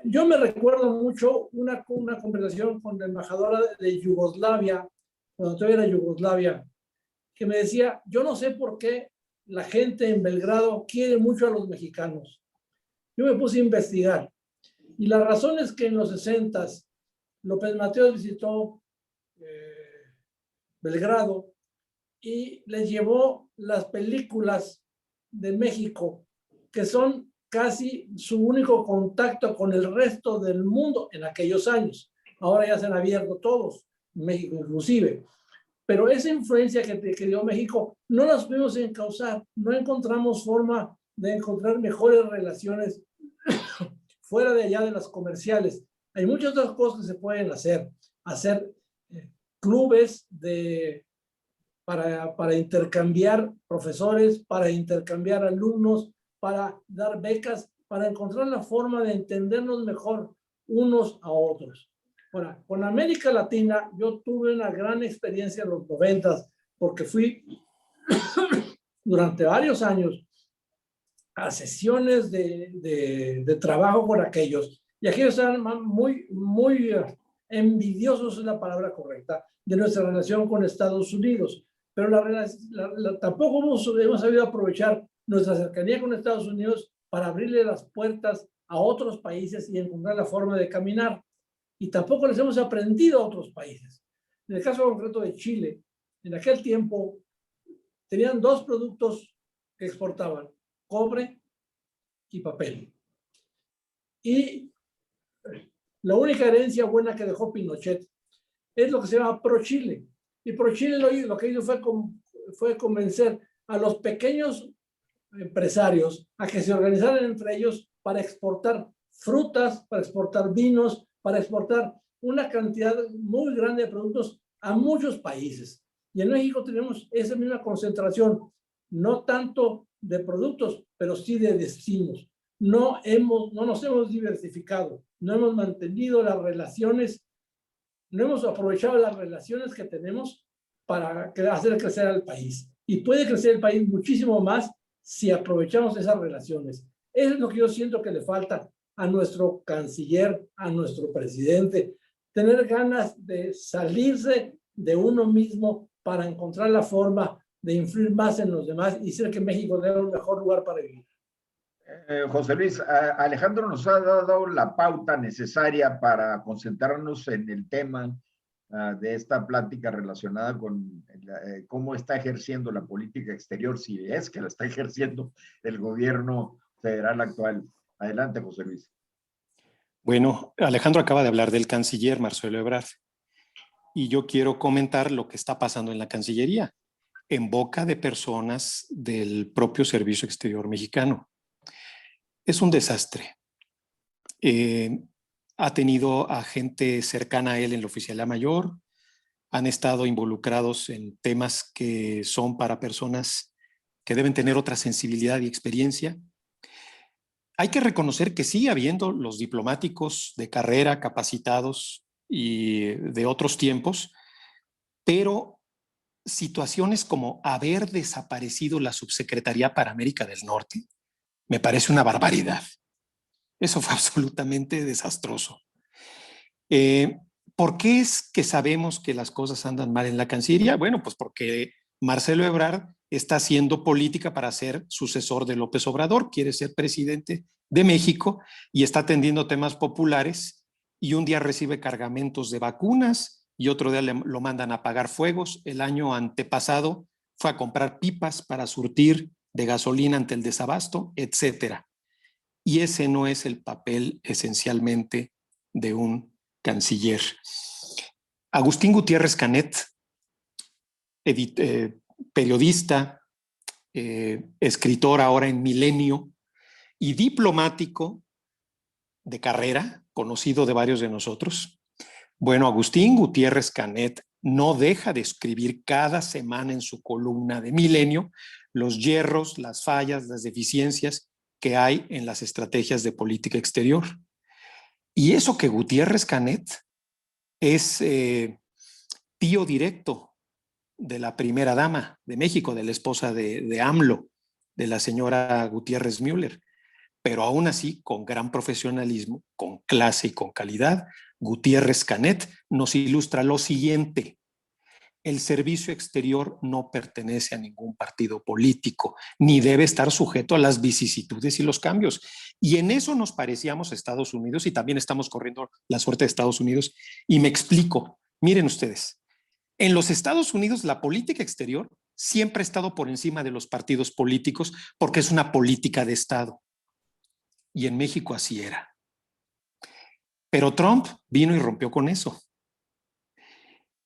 Yo me recuerdo mucho una conversación con la embajadora de Yugoslavia, cuando todavía era Yugoslavia, que me decía, yo no sé por qué la gente en Belgrado quiere mucho a los mexicanos. Yo me puse a investigar y la razón es que en los 60s López Mateos visitó Belgrado y les llevó las películas de México, que son casi su único contacto con el resto del mundo en aquellos años. Ahora ya se han abierto todos, México inclusive. Pero esa influencia que dio México no la supimos encauzar, no encontramos forma de encontrar mejores relaciones fuera de allá de las comerciales. Hay muchas otras cosas que se pueden hacer clubes para intercambiar profesores, para intercambiar alumnos, para dar becas, para encontrar la forma de entendernos mejor unos a otros. Ahora, con América Latina, yo tuve una gran experiencia en los 90s, porque fui durante varios años a sesiones de trabajo con aquellos, y aquellos eran muy, muy envidiosos, es la palabra correcta, de nuestra relación con Estados Unidos. Pero tampoco hemos sabido aprovechar nuestra cercanía con Estados Unidos para abrirle las puertas a otros países y encontrar la forma de caminar. Y tampoco les hemos aprendido a otros países. En el caso concreto de Chile, en aquel tiempo tenían dos productos que exportaban, cobre y papel. Y la única herencia buena que dejó Pinochet es lo que se llama ProChile. Y ProChile lo que hizo fue convencer a los pequeños empresarios a que se organizaran entre ellos para exportar frutas, para exportar vinos, para exportar una cantidad muy grande de productos a muchos países. Y en México tenemos esa misma concentración, no tanto de productos, pero sí de destinos. No nos hemos diversificado, no hemos mantenido las relaciones, no hemos aprovechado las relaciones que tenemos para hacer crecer al país. Y puede crecer el país muchísimo más si aprovechamos esas relaciones. Eso es lo que yo siento que le falta a nuestro canciller, a nuestro presidente, tener ganas de salirse de uno mismo para encontrar la forma de influir más en los demás y ser que México sea un mejor lugar para vivir. José Luis, Alejandro nos ha dado la pauta necesaria para concentrarnos en el tema de esta plática relacionada con cómo está ejerciendo la política exterior, si es que la está ejerciendo el gobierno federal actual. Adelante, José Luis. Bueno, Alejandro acaba de hablar del canciller Marcelo Ebrard y yo quiero comentar lo que está pasando en la Cancillería, en boca de personas del propio Servicio Exterior mexicano. Es un desastre. Ha tenido a gente cercana a él en la oficialía mayor, han estado involucrados en temas que son para personas que deben tener otra sensibilidad y experiencia. Hay que reconocer que sigue habiendo los diplomáticos de carrera capacitados y de otros tiempos, pero situaciones como haber desaparecido la Subsecretaría para América del Norte me parece una barbaridad. Eso fue absolutamente desastroso. ¿Por qué es que sabemos que las cosas andan mal en la Cancillería? Bueno, pues porque Marcelo Ebrard está haciendo política para ser sucesor de López Obrador, quiere ser presidente de México y está atendiendo temas populares y un día recibe cargamentos de vacunas y otro día lo mandan a apagar fuegos. El año antepasado fue a comprar pipas para surtir de gasolina ante el desabasto, etcétera. Y ese no es el papel esencialmente de un canciller. Agustín Gutiérrez Canet, periodista, escritor ahora en Milenio y diplomático de carrera, conocido de varios de nosotros. Bueno, Agustín Gutiérrez Canet no deja de escribir cada semana en su columna de Milenio los yerros, las fallas, las deficiencias que hay en las estrategias de política exterior. Y eso que Gutiérrez Canet es tío directo de la primera dama de México, de la esposa de AMLO, de la señora Gutiérrez Müller. Pero aún así, con gran profesionalismo, con clase y con calidad, Gutiérrez Canet nos ilustra lo siguiente: el servicio exterior no pertenece a ningún partido político, ni debe estar sujeto a las vicisitudes y los cambios. Y en eso nos parecíamos a Estados Unidos y también estamos corriendo la suerte de Estados Unidos. Y me explico. Miren ustedes, en los Estados Unidos la política exterior siempre ha estado por encima de los partidos políticos porque es una política de Estado. Y en México así era. Pero Trump vino y rompió con eso.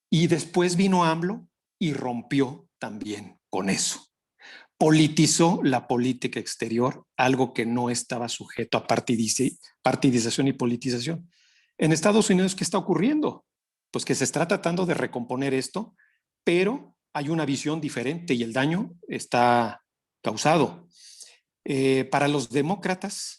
Y después vino AMLO y rompió también con eso. Politizó la política exterior, algo que no estaba sujeto a partidización y politización. En Estados Unidos, ¿qué está ocurriendo? Pues que se está tratando de recomponer esto, pero hay una visión diferente y el daño está causado. Para los demócratas,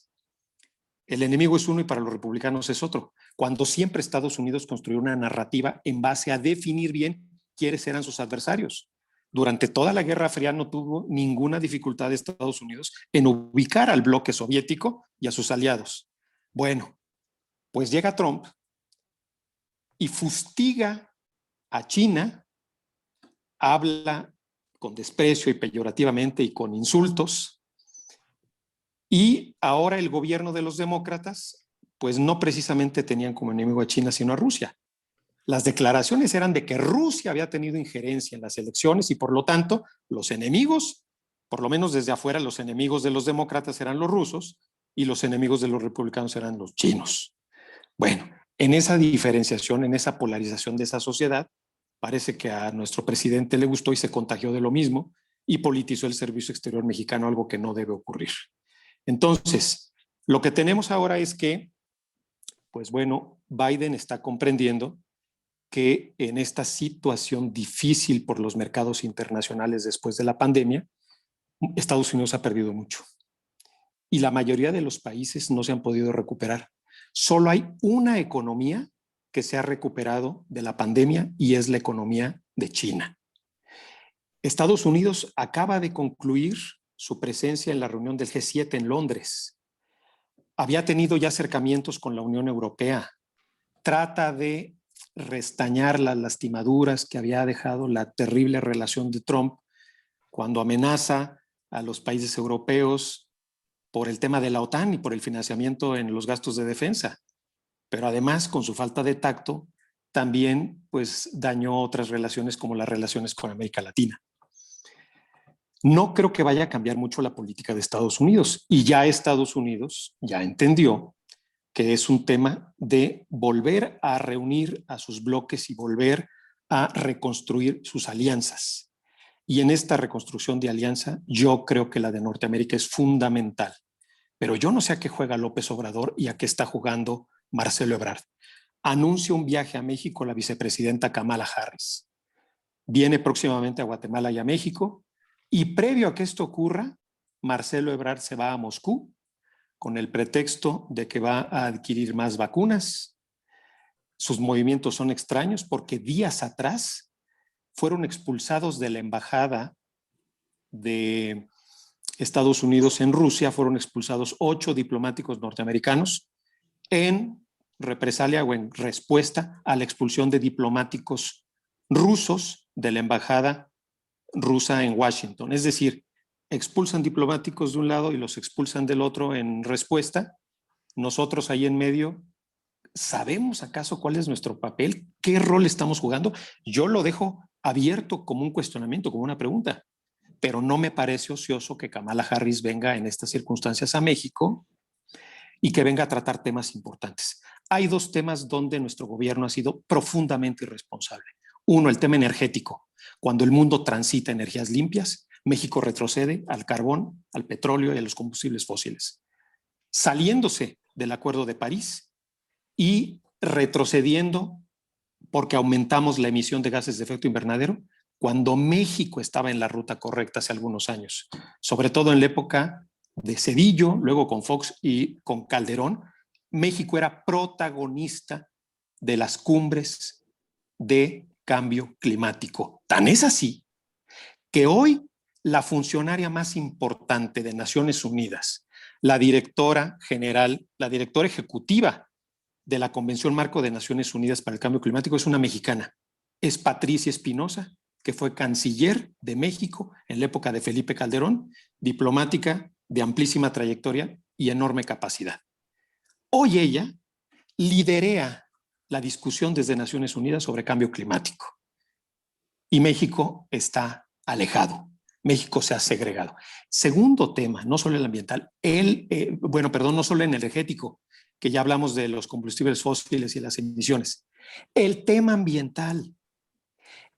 el enemigo es uno y para los republicanos es otro. Cuando siempre Estados Unidos construyó una narrativa en base a definir bien quiénes eran sus adversarios. Durante toda la Guerra Fría no tuvo ninguna dificultad de Estados Unidos en ubicar al bloque soviético y a sus aliados. Bueno, pues llega Trump y fustiga a China, habla con desprecio y peyorativamente y con insultos. Y ahora el gobierno de los demócratas, pues no precisamente tenían como enemigo a China, sino a Rusia. Las declaraciones eran de que Rusia había tenido injerencia en las elecciones y por lo tanto los enemigos, por lo menos desde afuera, los enemigos de los demócratas eran los rusos y los enemigos de los republicanos eran los chinos. Bueno, en esa diferenciación, en esa polarización de esa sociedad, parece que a nuestro presidente le gustó y se contagió de lo mismo y politizó el servicio exterior mexicano, algo que no debe ocurrir. Entonces, lo que tenemos ahora es que, pues bueno, Biden está comprendiendo que en esta situación difícil por los mercados internacionales después de la pandemia, Estados Unidos ha perdido mucho. Y la mayoría de los países no se han podido recuperar. Solo hay una economía que se ha recuperado de la pandemia y es la economía de China. Estados Unidos acaba de concluir su presencia en la reunión del G7 en Londres. Había tenido ya acercamientos con la Unión Europea. Trata de restañar las lastimaduras que había dejado la terrible relación de Trump cuando amenaza a los países europeos por el tema de la OTAN y por el financiamiento en los gastos de defensa. Pero además, con su falta de tacto, también pues dañó otras relaciones como las relaciones con América Latina. No creo que vaya a cambiar mucho la política de Estados Unidos, y ya Estados Unidos ya entendió que es un tema de volver a reunir a sus bloques y volver a reconstruir sus alianzas. Y en esta reconstrucción de alianza, yo creo que la de Norteamérica es fundamental. Pero yo no sé a qué juega López Obrador y a qué está jugando Marcelo Ebrard. Anuncia un viaje a México la vicepresidenta Kamala Harris. Viene próximamente a Guatemala y a México. Y previo a que esto ocurra, Marcelo Ebrard se va a Moscú con el pretexto de que va a adquirir más vacunas. Sus movimientos son extraños porque días atrás fueron expulsados de la embajada de Estados Unidos en Rusia, fueron expulsados 8 diplomáticos norteamericanos en represalia o en respuesta a la expulsión de diplomáticos rusos de la embajada rusa en Washington. Es decir, expulsan diplomáticos de un lado y los expulsan del otro en respuesta. Nosotros ahí en medio, ¿sabemos acaso cuál es nuestro papel? ¿Qué rol estamos jugando? Yo lo dejo abierto como un cuestionamiento, como una pregunta, pero no me parece ocioso que Kamala Harris venga en estas circunstancias a México y que venga a tratar temas importantes. Hay 2 temas donde nuestro gobierno ha sido profundamente irresponsable. Uno, el tema energético. Cuando el mundo transita energías limpias, México retrocede al carbón, al petróleo y a los combustibles fósiles, saliéndose del Acuerdo de París y retrocediendo porque aumentamos la emisión de gases de efecto invernadero cuando México estaba en la ruta correcta hace algunos años, sobre todo en la época de Zedillo, luego con Fox y con Calderón. México era protagonista de las cumbres de cambio climático. Tan es así que hoy la funcionaria más importante de Naciones Unidas, la directora general, la directora ejecutiva de la Convención Marco de Naciones Unidas para el Cambio Climático, es una mexicana. Es Patricia Espinosa, que fue canciller de México en la época de Felipe Calderón, diplomática de amplísima trayectoria y enorme capacidad. Hoy ella liderea la discusión desde Naciones Unidas sobre cambio climático. Y México está alejado. México se ha segregado. Segundo tema, no solo el ambiental, no solo el energético, que ya hablamos de los combustibles fósiles y las emisiones. El tema ambiental.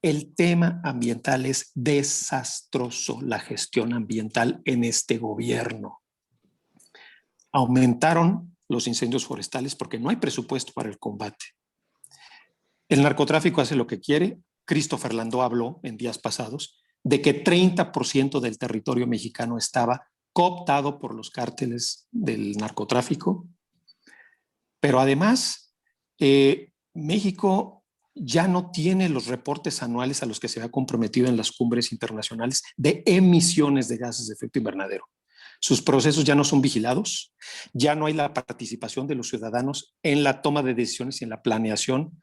El tema ambiental es desastroso, la gestión ambiental en este gobierno. Aumentaron los incendios forestales porque no hay presupuesto para el combate. El narcotráfico hace lo que quiere. Christopher Landó habló en días pasados de que 30% del territorio mexicano estaba cooptado por los cárteles del narcotráfico. Pero además, México ya no tiene los reportes anuales a los que se ha comprometido en las cumbres internacionales de emisiones de gases de efecto invernadero. Sus procesos ya no son vigilados, ya no hay la participación de los ciudadanos en la toma de decisiones y en la planeación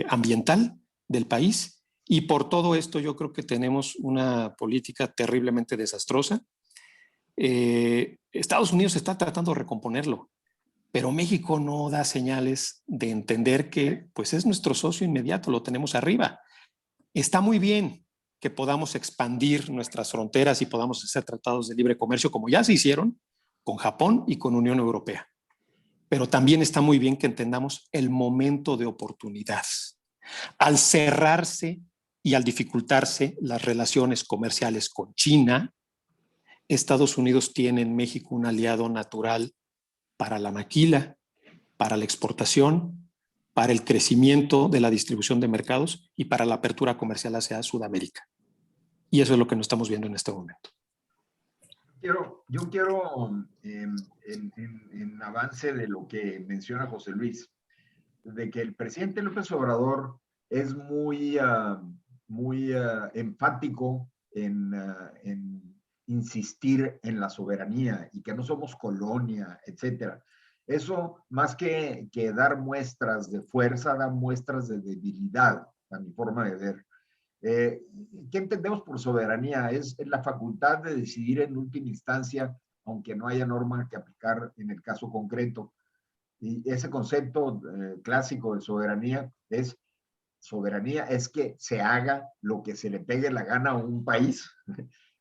ambiental del país. Y por todo esto yo creo que tenemos una política terriblemente desastrosa. Estados Unidos está tratando de recomponerlo, pero México no da señales de entender que pues es nuestro socio inmediato, lo tenemos arriba. Está muy bien que podamos expandir nuestras fronteras y podamos hacer tratados de libre comercio como ya se hicieron con Japón y con Unión Europea. Pero también está muy bien que entendamos el momento de oportunidad. Al cerrarse y al dificultarse las relaciones comerciales con China, Estados Unidos tiene en México un aliado natural para la maquila, para la exportación, para el crecimiento de la distribución de mercados y para la apertura comercial hacia Sudamérica. Y eso es lo que no estamos viendo en este momento. Yo quiero en avance de lo que menciona José Luis, de que el presidente López Obrador es muy enfático en insistir en la soberanía y que no somos colonia, etcétera. Eso, más que dar muestras de fuerza, da muestras de debilidad, a mi forma de ver. ¿Qué entendemos por soberanía? Es la facultad de decidir en última instancia, aunque no haya norma que aplicar en el caso concreto, Y ese concepto clásico de soberanía es que se haga lo que se le pegue la gana a un país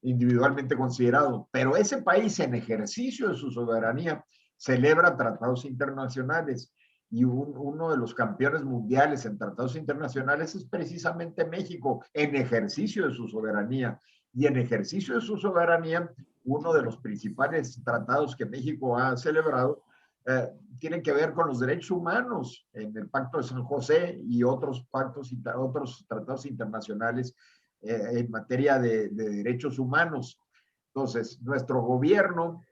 individualmente considerado, pero ese país en ejercicio de su soberanía celebra tratados internacionales y uno de los campeones mundiales en tratados internacionales es precisamente México en ejercicio de su soberanía. Y en ejercicio de su soberanía, uno de los principales tratados que México ha celebrado tiene que ver con los derechos humanos en el Pacto de San José y otros pactos, otros tratados internacionales en materia de derechos humanos. Entonces, nuestro gobierno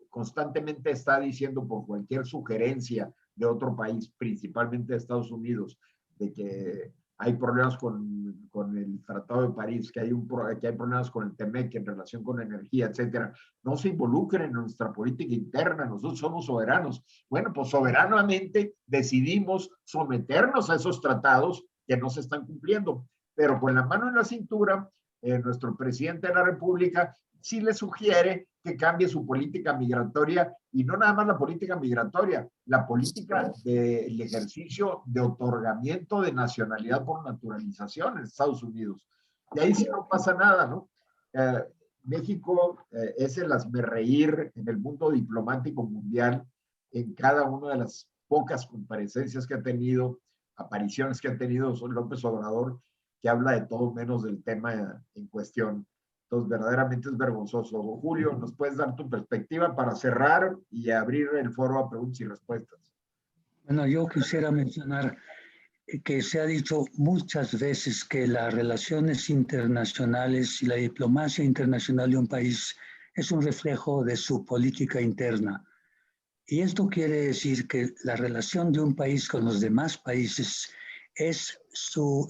constantemente está diciendo por cualquier sugerencia de otro país, principalmente de Estados Unidos, de que hay problemas con el Tratado de París, que hay problemas con el TEMEC en relación con energía, etcétera. No se involucren en nuestra política interna, nosotros somos soberanos. Bueno, pues soberanamente decidimos someternos a esos tratados que no se están cumpliendo, pero con la mano en la cintura, nuestro presidente de la República sí le sugiere que cambie su política migratoria, y no nada más la política migratoria, la política del ejercicio de otorgamiento de nacionalidad por naturalización en Estados Unidos. Y ahí sí no pasa nada, ¿no? México es el hazmerreír en el mundo diplomático mundial en cada una de las pocas comparecencias que ha tenido, apariciones que ha tenido López Obrador, que habla de todo menos del tema en cuestión. Entonces, verdaderamente es vergonzoso. Julio, ¿nos puedes dar tu perspectiva para cerrar y abrir el foro a preguntas y respuestas? Bueno, yo quisiera mencionar que se ha dicho muchas veces que las relaciones internacionales y la diplomacia internacional de un país es un reflejo de su política interna. Y esto quiere decir que la relación de un país con los demás países es su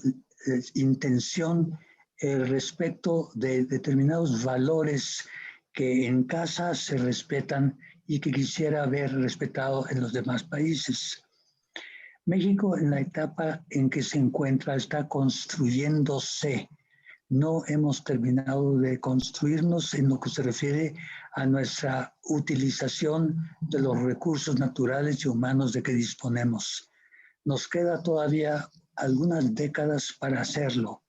intención respecto de determinados valores que en casa se respetan y que quisiera ver respetado en los demás países. México, en la etapa en que se encuentra, está construyéndose. No hemos terminado de construirnos en lo que se refiere a nuestra utilización de los recursos naturales y humanos de que disponemos. Nos queda todavía algunas décadas para hacerlo.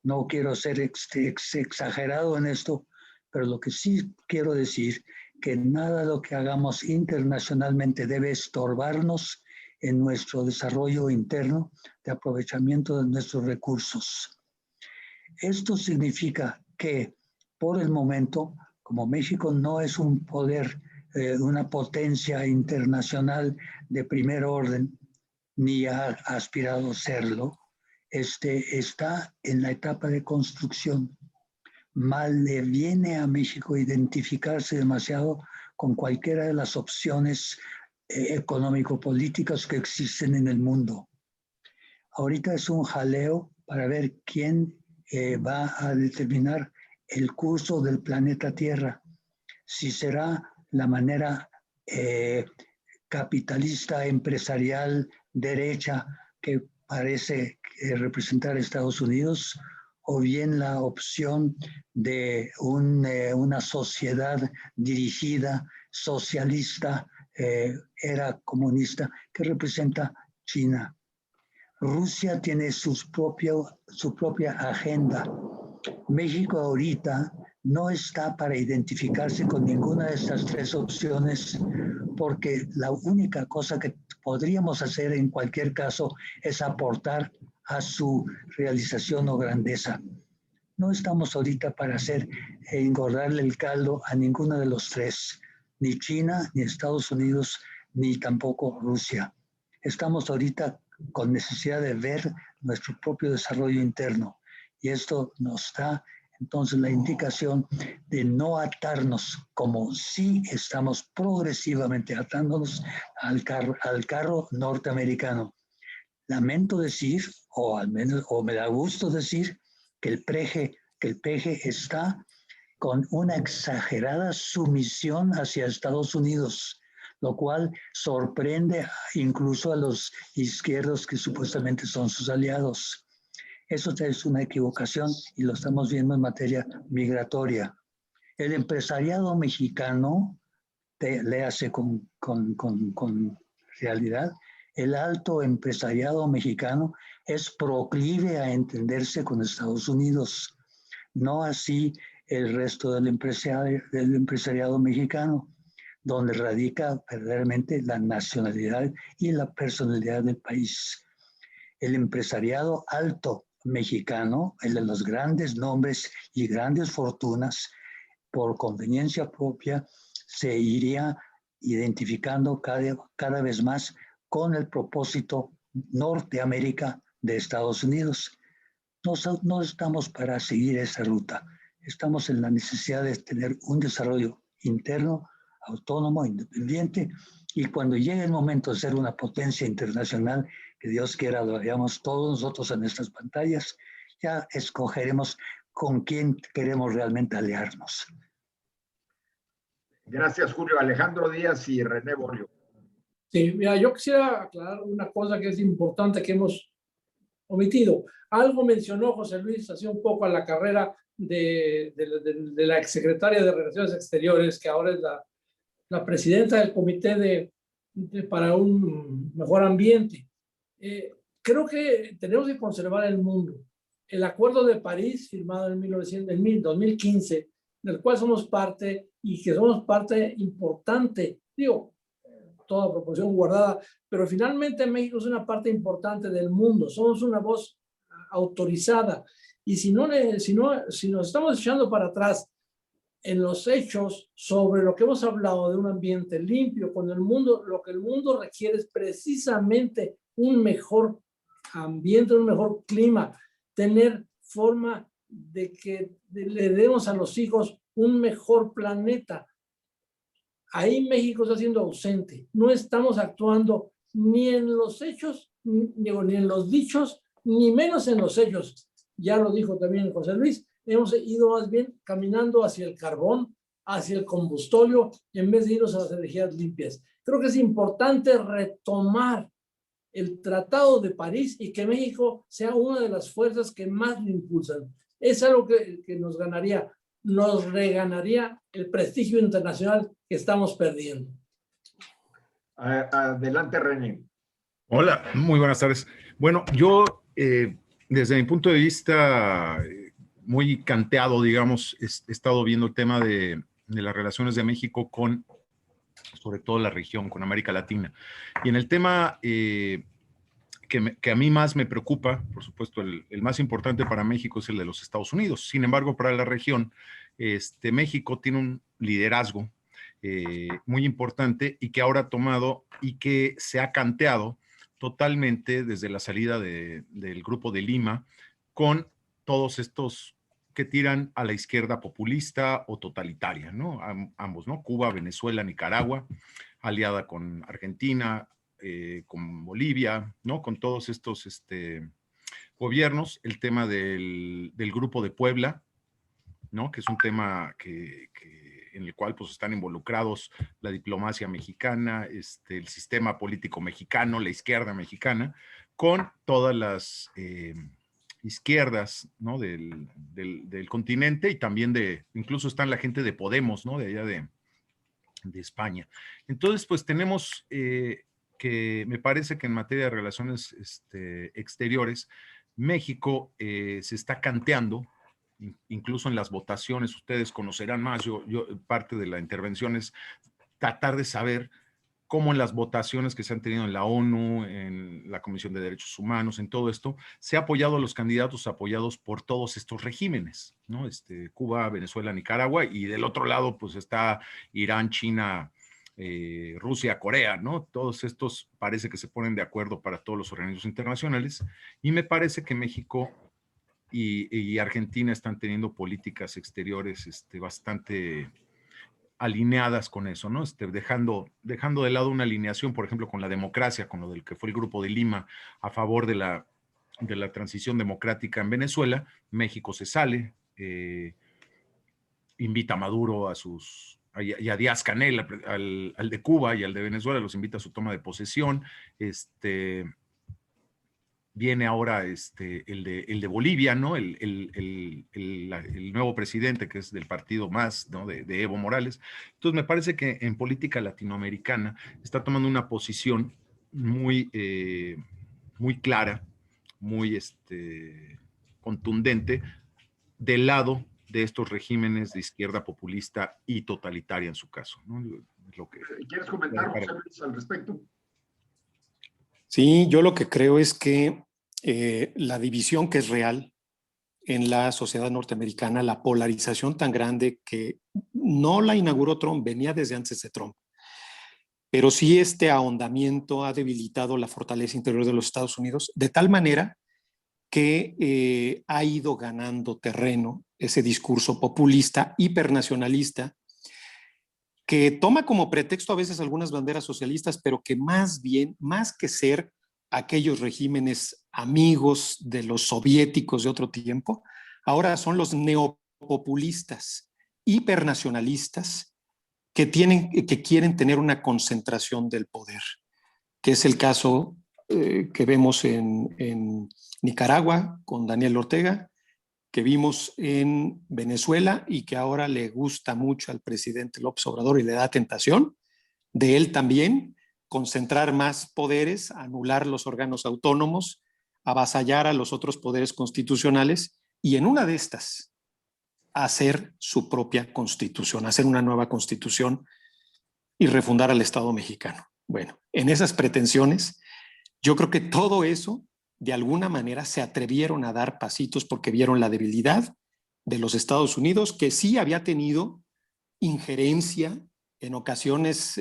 No quiero ser exagerado en esto, pero lo que sí quiero decir que nada de lo que hagamos internacionalmente debe estorbarnos en nuestro desarrollo interno de aprovechamiento de nuestros recursos. Esto significa que por el momento, como México no es un poder, una potencia internacional de primer orden, ni ha aspirado a serlo, está en la etapa de construcción. Mal le viene a México identificarse demasiado con cualquiera de las opciones económico-políticas que existen en el mundo. Ahorita es un jaleo para ver quién va a determinar el curso del planeta Tierra. Si será la manera capitalista, empresarial, derecha que parece representar Estados Unidos, o bien la opción de una sociedad dirigida, socialista, era comunista, que representa China. Rusia tiene su propia agenda. México ahorita no está para identificarse con ninguna de estas tres opciones, porque la única cosa que podríamos hacer en cualquier caso es aportar a su realización o grandeza. No estamos ahorita para engordarle el caldo a ninguno de los tres, ni China, ni Estados Unidos, ni tampoco Rusia. Estamos ahorita con necesidad de ver nuestro propio desarrollo interno, y esto nos da entonces la indicación de no atarnos, como sí estamos progresivamente atándonos al carro norteamericano. Lamento decir, o al menos, o me da gusto decir, que el PG está con una exagerada sumisión hacia Estados Unidos, lo cual sorprende incluso a los izquierdos que supuestamente son sus aliados. Eso es una equivocación y lo estamos viendo en materia migratoria. El empresariado mexicano, léase con realidad, el alto empresariado mexicano es proclive a entenderse con Estados Unidos, no así el resto del empresariado mexicano, donde radica verdaderamente la nacionalidad y la personalidad del país. El empresariado alto mexicano, el de los grandes nombres y grandes fortunas, por conveniencia propia, se iría identificando cada vez más con el propósito Norteamérica de Estados Unidos. No estamos para seguir esa ruta. Estamos en la necesidad de tener un desarrollo interno, autónomo, independiente, y cuando llegue el momento de ser una potencia internacional, que Dios quiera lo veamos todos nosotros en estas pantallas, ya escogeremos con quién queremos realmente aliarnos. Gracias, Julio. Alejandro Díaz y René Bolio. Sí, mira, yo quisiera aclarar una cosa que es importante que hemos omitido. Algo mencionó José Luis hace un poco a la carrera de la exsecretaria de Relaciones Exteriores, que ahora es la presidenta del Comité para un Mejor Ambiente. Creo que tenemos que conservar el mundo. El Acuerdo de París, firmado en 2015, del cual somos parte y que somos parte importante, digo, toda proporción guardada, pero finalmente México es una parte importante del mundo, somos una voz autorizada, y si nos estamos echando para atrás en los hechos sobre lo que hemos hablado de un ambiente limpio, cuando lo que el mundo requiere es precisamente un mejor ambiente, un mejor clima, tener forma de que le demos a los hijos un mejor planeta. Ahí México está siendo ausente. No estamos actuando ni en los hechos, ni en los dichos, ni menos en los hechos. Ya lo dijo también José Luis, hemos ido más bien caminando hacia el carbón, hacia el combustorio, en vez de irnos a las energías limpias. Creo que es importante retomar el Tratado de París y que México sea una de las fuerzas que más lo impulsan. Es algo que nos reganaría el prestigio internacional que estamos perdiendo. Adelante, René. Hola, muy buenas tardes. Bueno, yo desde mi punto de vista muy canteado, digamos, he estado viendo el tema de las relaciones de México con, sobre todo la región, con América Latina. Y en el tema que a mí más me preocupa, por supuesto, el más importante para México es el de los Estados Unidos. Sin embargo, para la región, México tiene un liderazgo muy importante y que ahora ha tomado y que se ha canteado totalmente desde la salida del Grupo de Lima con todos estos que tiran a la izquierda populista o totalitaria, ¿no? Ambos, ¿no? Cuba, Venezuela, Nicaragua, aliada con Argentina, con Bolivia, ¿no? Con todos estos gobiernos, el tema del Grupo de Puebla, ¿no? Que es un tema en el cual pues, están involucrados la diplomacia mexicana, el sistema político mexicano, la izquierda mexicana, con todas las izquierdas, ¿no? del continente y también incluso están la gente de Podemos, ¿no? De allá de España. Entonces, pues tenemos que me parece que en materia de relaciones exteriores, México se está canteando, incluso en las votaciones, ustedes conocerán más, yo parte de la intervención es tratar de saber cómo en las votaciones que se han tenido en la ONU, en la Comisión de Derechos Humanos, en todo esto, se ha apoyado a los candidatos apoyados por todos estos regímenes, ¿no? Cuba, Venezuela, Nicaragua, y del otro lado, pues está Irán, China, Rusia, Corea, ¿no? Todos estos parece que se ponen de acuerdo para todos los organismos internacionales, y me parece que México y Argentina están teniendo políticas exteriores bastante alineadas con eso, ¿no? Dejando de lado una alineación, por ejemplo, con la democracia, con lo del que fue el Grupo de Lima a favor de la transición democrática en Venezuela. México se sale, invita a Maduro y a Díaz-Canel, al de Cuba y al de Venezuela, los invita a su toma de posesión, viene ahora el de Bolivia, ¿no? El nuevo presidente, que es del partido MAS, ¿no? De Evo Morales. Entonces me parece que en política latinoamericana está tomando una posición muy, muy clara, muy contundente, del lado de estos regímenes de izquierda populista y totalitaria en su caso, ¿no? ¿Quieres comentar, José Luis, al respecto? Sí, yo lo que creo es que la división que es real en la sociedad norteamericana, la polarización tan grande que no la inauguró Trump, venía desde antes de Trump, pero sí este ahondamiento ha debilitado la fortaleza interior de los Estados Unidos de tal manera que ha ido ganando terreno ese discurso populista, hipernacionalista, que toma como pretexto a veces algunas banderas socialistas, pero que más bien, más que ser aquellos regímenes amigos de los soviéticos de otro tiempo, ahora son los neopopulistas, hipernacionalistas, que quieren tener una concentración del poder, que es el caso que vemos en Nicaragua con Daniel Ortega, que vimos en Venezuela y que ahora le gusta mucho al presidente López Obrador y le da tentación de él también concentrar más poderes, anular los órganos autónomos, avasallar a los otros poderes constitucionales y en una de estas hacer su propia constitución, hacer una nueva constitución y refundar al Estado mexicano. Bueno, en esas pretensiones, yo creo que todo eso de alguna manera se atrevieron a dar pasitos porque vieron la debilidad de los Estados Unidos, que sí había tenido injerencia en ocasiones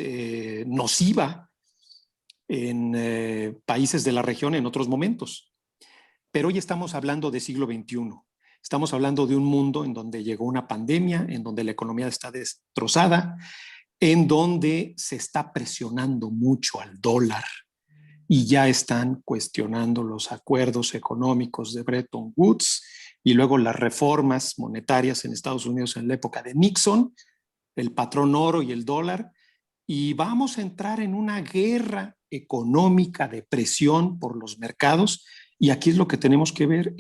nociva en países de la región en otros momentos. Pero hoy estamos hablando de siglo XXI. Estamos hablando de un mundo en donde llegó una pandemia, en donde la economía está destrozada, en donde se está presionando mucho al dólar, y ya están cuestionando los acuerdos económicos de Bretton Woods y luego las reformas monetarias en Estados Unidos en la época de Nixon, el patrón oro y el dólar, y vamos a entrar en una guerra económica de presión por los mercados, y aquí es lo que tenemos que ver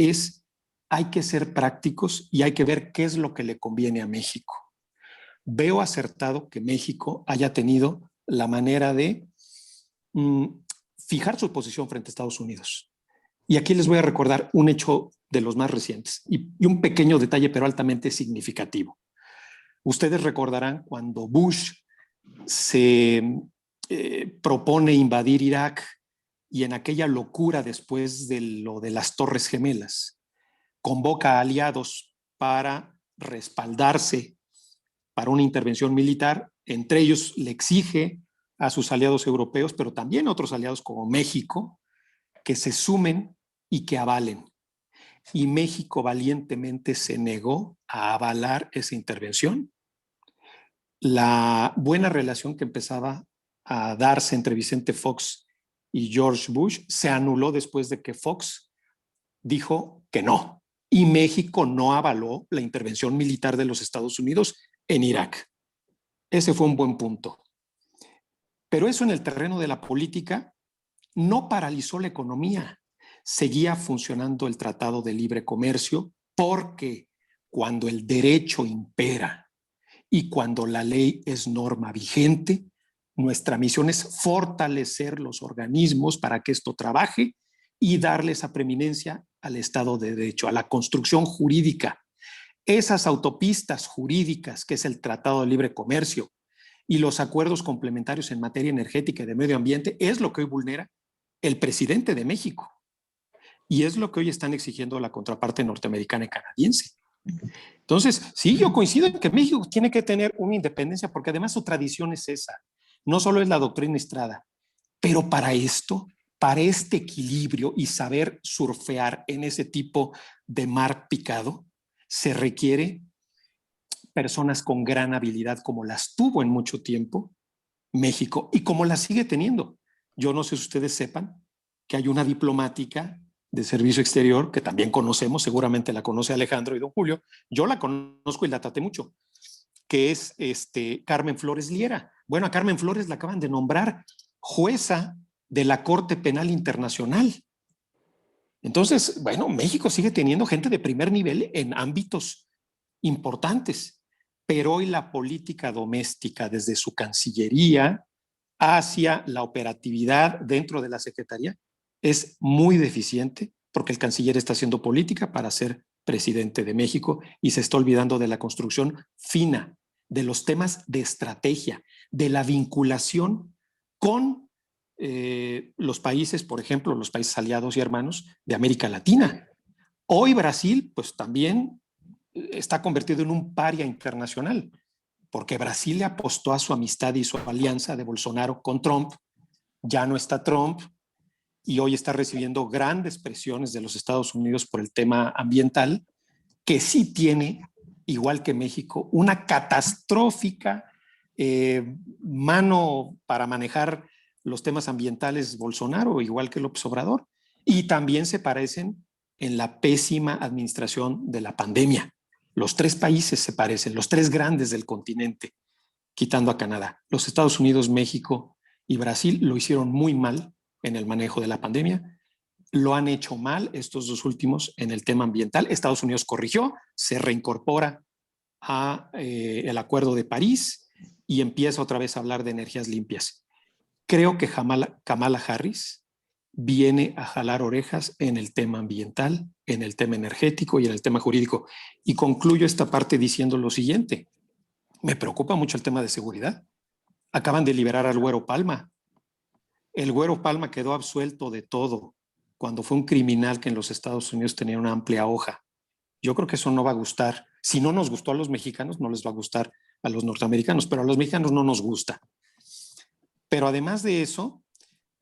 hay que ser prácticos y hay que ver qué es lo que le conviene a México. Veo acertado que México haya tenido la manera de fijar su posición frente a Estados Unidos. Y aquí les voy a recordar un hecho de los más recientes y un pequeño detalle, pero altamente significativo. Ustedes recordarán cuando Bush se propone invadir Irak y en aquella locura después de lo de las Torres Gemelas, convoca a aliados para respaldarse para una intervención militar. Entre ellos le exige a sus aliados europeos, pero también a otros aliados como México, que se sumen y que avalen. Y México valientemente se negó a avalar esa intervención. La buena relación que empezaba a darse entre Vicente Fox y George Bush se anuló después de que Fox dijo que no. Y México no avaló la intervención militar de los Estados Unidos en Irak. Ese fue un buen punto. Pero eso en el terreno de la política no paralizó la economía. Seguía funcionando el Tratado de Libre Comercio porque cuando el derecho impera y cuando la ley es norma vigente, nuestra misión es fortalecer los organismos para que esto trabaje y darle esa preeminencia al Estado de Derecho, a la construcción jurídica. Esas autopistas jurídicas que es el Tratado de Libre Comercio y los acuerdos complementarios en materia energética y de medio ambiente es lo que hoy vulnera el presidente de México. Y es lo que hoy están exigiendo la contraparte norteamericana y canadiense. Entonces, sí, yo coincido en que México tiene que tener una independencia porque además su tradición es esa. No solo es la doctrina Estrada, pero para esto, para este equilibrio y saber surfear en ese tipo de mar picado, se requiere personas con gran habilidad como las tuvo en mucho tiempo México y como las sigue teniendo. Yo no sé si ustedes sepan que hay una diplomática de servicio exterior que también conocemos, seguramente la conoce Alejandro y don Julio, yo la conozco y la traté mucho, que es Carmen Flores Liera. Bueno, a Carmen Flores la acaban de nombrar jueza de la Corte Penal Internacional. Entonces, bueno, México sigue teniendo gente de primer nivel en ámbitos importantes, pero hoy la política doméstica desde su Cancillería hacia la operatividad dentro de la Secretaría es muy deficiente porque el canciller está haciendo política para ser presidente de México y se está olvidando de la construcción fina, de los temas de estrategia, de la vinculación con los países, por ejemplo, los países aliados y hermanos de América Latina. Hoy Brasil, pues también está convertido en un paria internacional, porque Brasil le apostó a su amistad y su alianza de Bolsonaro con Trump. Ya no está Trump y hoy está recibiendo grandes presiones de los Estados Unidos por el tema ambiental, que sí tiene, igual que México, una catastrófica mano para manejar los temas ambientales Bolsonaro, igual que López Obrador, y también se parecen en la pésima administración de la pandemia. Los tres países se parecen, los tres grandes del continente, quitando a Canadá. Los Estados Unidos, México y Brasil lo hicieron muy mal en el manejo de la pandemia. Lo han hecho mal estos dos últimos en el tema ambiental. Estados Unidos corrigió, se reincorpora a el Acuerdo de París y empieza otra vez a hablar de energías limpias. Creo que Kamala Harris viene a jalar orejas en el tema ambiental, en el tema energético y en el tema jurídico. Y concluyo esta parte diciendo lo siguiente. Me preocupa mucho el tema de seguridad. Acaban de liberar al Güero Palma. El Güero Palma quedó absuelto de todo cuando fue un criminal que en los Estados Unidos tenía una amplia hoja. Yo creo que eso no va a gustar. Si no nos gustó a los mexicanos, no les va a gustar a los norteamericanos, pero a los mexicanos no nos gusta. Pero además de eso,